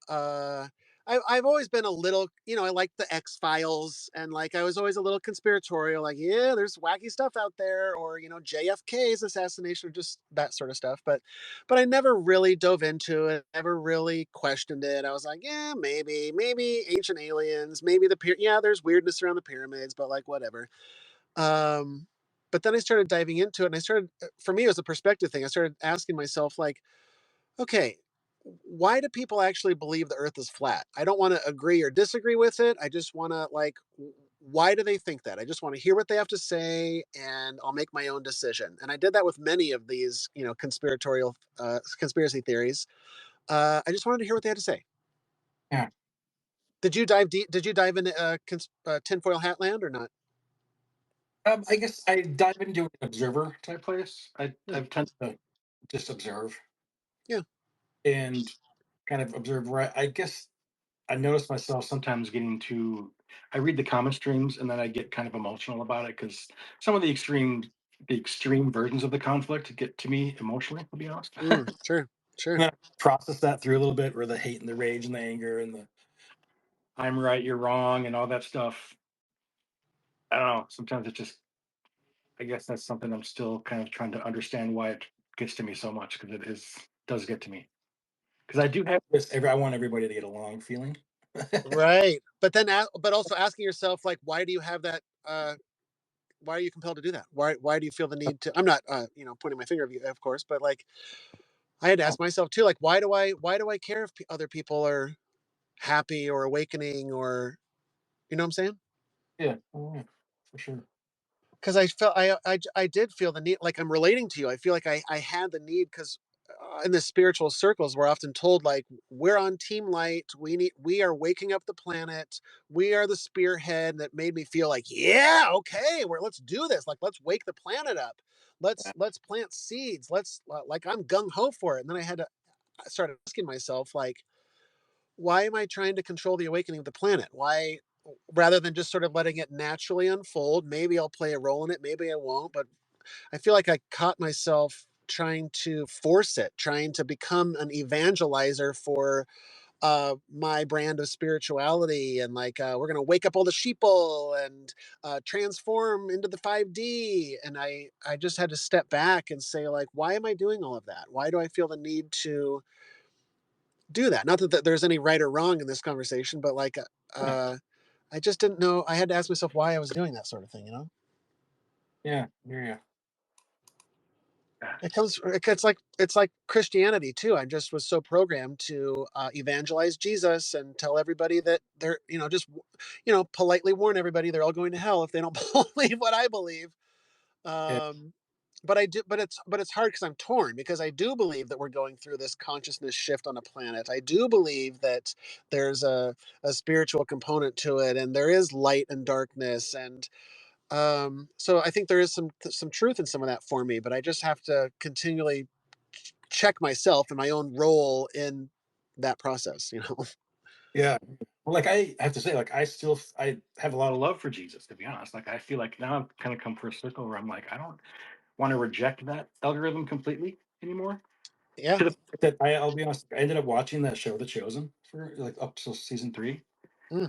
I've always been a little, I like the X Files, and like I was always a little conspiratorial, like yeah, there's wacky stuff out there, or JFK's assassination, or just that sort of stuff. But I never really dove into it, never really questioned it. I was like, yeah, maybe ancient aliens, maybe yeah, there's weirdness around the pyramids, but like whatever. Um, but then I started diving into it, and I started, for me, it was a perspective thing. I started asking myself, like, okay, why do people actually believe the Earth is flat? I don't want to agree or disagree with it. I just want to like, why do they think that? I just want to hear what they have to say, and I'll make my own decision. And I did that with many of these, conspiratorial conspiracy theories. I just wanted to hear what they had to say. Yeah. Did you dive deep? Did you dive into tinfoil hat land or not? I guess I dive into an observer type place. Yeah, I've tend to just observe yeah. and kind of observe where I guess I notice myself sometimes getting too. I read the comment streams and then I get kind of emotional about it because some of the extreme versions of the conflict get to me emotionally. To be honest, Sure, sure. and I process that through a little bit, where the hate and the rage and the anger and the "I'm right, you're wrong" and all that stuff. I don't know. Sometimes it just. I guess that's something I'm still kind of trying to understand why it gets to me so much because does get to me because I do have this. I want everybody to get along feeling. Right. But then, but also asking yourself, like, why do you have that? Why are you compelled to do that? Why do you feel the need to? I'm not, pointing my finger at you, of course, but like, I had to ask myself too, like, why do I care if other people are happy or awakening, or you know what I'm saying? Yeah, oh, yeah, for sure. Because I felt I did feel the need, like I'm relating to you. I feel like I had the need because in the spiritual circles, we're often told like we're on team light. We are waking up the planet. We are the spearhead. That made me feel like yeah, okay, let's do this. Like let's wake the planet up. Yeah, Let's plant seeds. Let's like I'm gung ho for it. And then I started asking myself like why am I trying to control the awakening of the planet? Why, rather than just sort of letting it naturally unfold? Maybe I'll play a role in it, maybe I won't. But I feel like I caught myself trying to force it, trying to become an evangelizer for my brand of spirituality, and like we're gonna wake up all the sheeple and transform into the 5D. And I just had to step back and say like, why am I doing all of that? Why do I feel the need to do that? Not that there's any right or wrong in this conversation, but like, yeah, uh, I just didn't know. I had to ask myself why I was doing that sort of thing. yeah, yeah. Yeah. It's like Christianity too. I just was so programmed to evangelize Jesus and tell everybody that they're just politely warn everybody they're all going to hell if they don't believe what I believe. Yeah. Um, but I do, but it's hard because I'm torn because I do believe that we're going through this consciousness shift on a planet. I do believe that there's a spiritual component to it, and there is light and darkness, and so I think there is some truth in some of that for me. But I just have to continually check myself and my own role in that process. Yeah. Well, like I have to say, like I have a lot of love for Jesus. To be honest, like I feel like now I've kind of come for a circle where I'm like I don't want to reject that algorithm completely anymore. Yeah. To the point that I'll be honest, I ended up watching that show, The Chosen, for like up to season three,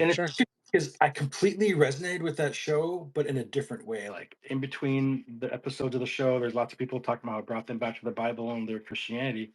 and it's Sure. because I completely resonated with that show, but in a different way. Like in between the episodes of the show, there's lots of people talking about how it brought them back to the Bible and their Christianity,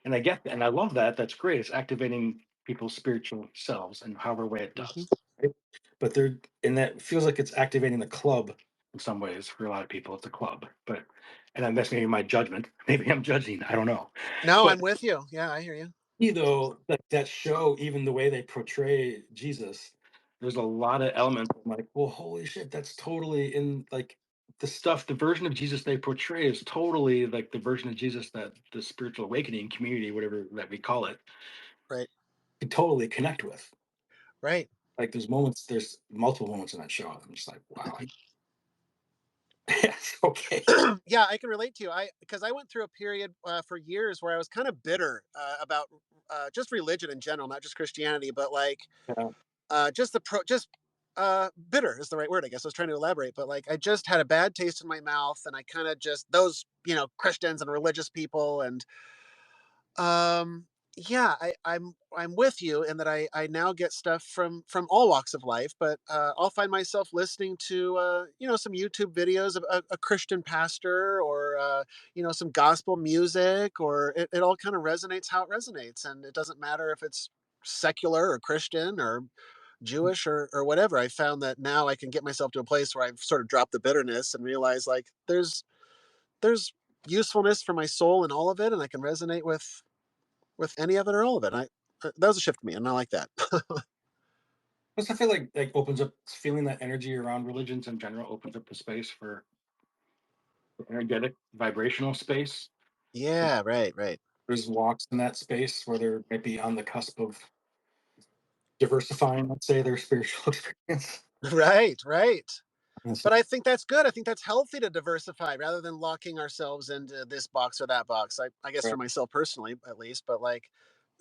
and I get that, and I love that. That's great. It's activating people's spiritual selves and however way it Hmm. does. Right? but they're and that feels like it's activating the club in some ways. For a lot of people, it's a club, but and then that's maybe my judgment. Maybe I'm judging. I don't know, No, but I'm with you. Yeah, I hear you. though like that show, even the way they portray Jesus, there's a lot of elements. I'm like, well, holy shit, that's totally in like the stuff. The version of Jesus they portray is totally like the version of Jesus that the spiritual awakening community, whatever that we call it, Right. can totally connect with. Right. Like there's multiple moments in that show. I'm just like, wow, yes, okay. Yeah, I can relate to you. I because I went through a period for years where I was kind of bitter about just religion in general, not just Christianity, but like Yeah, just bitter is the right word, I guess. I was trying to elaborate, but like I just had a bad taste in my mouth, and I kind of just those Christians and religious people, and yeah, I'm with you in that I now get stuff from all walks of life, but I'll find myself listening to some YouTube videos of a Christian pastor, or some gospel music, or it all kind of resonates how it resonates, and it doesn't matter if it's secular or Christian or Jewish or whatever. I found that now I can get myself to a place where I've sort of dropped the bitterness and realize like there's usefulness for my soul in all of it, and I can resonate with any of it or all of it. That was a shift for me, and I like that. plus I feel like opens up feeling that energy around religions in general opens up the space for energetic vibrational space. Yeah, right, right. There's walks in that space where they're maybe on the cusp of diversifying, let's say, their spiritual experience. Right, right. And so, But I think that's good. I think that's healthy to diversify rather than locking ourselves into this box or that box. I guess for right, myself personally, at least, but like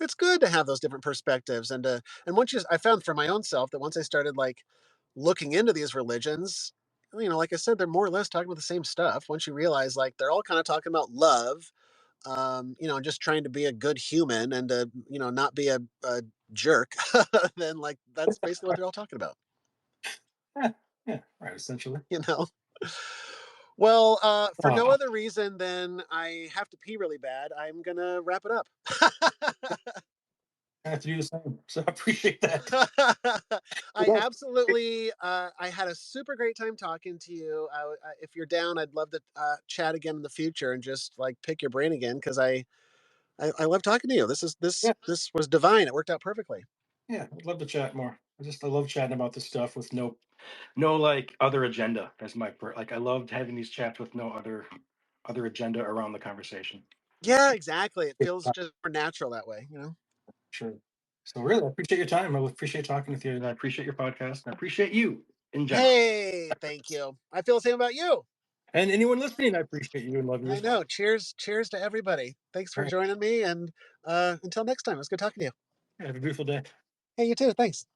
it's good to have those different perspectives. And once I found for my own self that once I started like looking into these religions, like I said, they're more or less talking about the same stuff. Once you realize like they're all kind of talking about love, just trying to be a good human and to, not be a jerk, then like that's basically what they're all talking about, yeah, yeah, right, essentially. you know? Well, for no Oh, other reason than I have to pee really bad, I'm gonna wrap it up. I have to do the same. So I appreciate that. I absolutely, I had a super great time talking to you. If you're down, I'd love to chat again in the future and just like pick your brain again because I love talking to you. Yeah, This was divine. It worked out perfectly. yeah, I'd love to chat more. I love chatting about this stuff with no like other agenda as like I loved having these chats with no other agenda around the conversation. Yeah, exactly. It It's feels just more natural that way. sure. So really, I appreciate your time. I appreciate talking with you, and I appreciate your podcast, and I appreciate you in general. Hey, thank you. I feel the same about you. And anyone listening, I appreciate you and love you I as well. know. Cheers to everybody. Thanks All for right. joining me, and until next time, it was good talking to you. Yeah, have a beautiful day. Hey, you too. Thanks.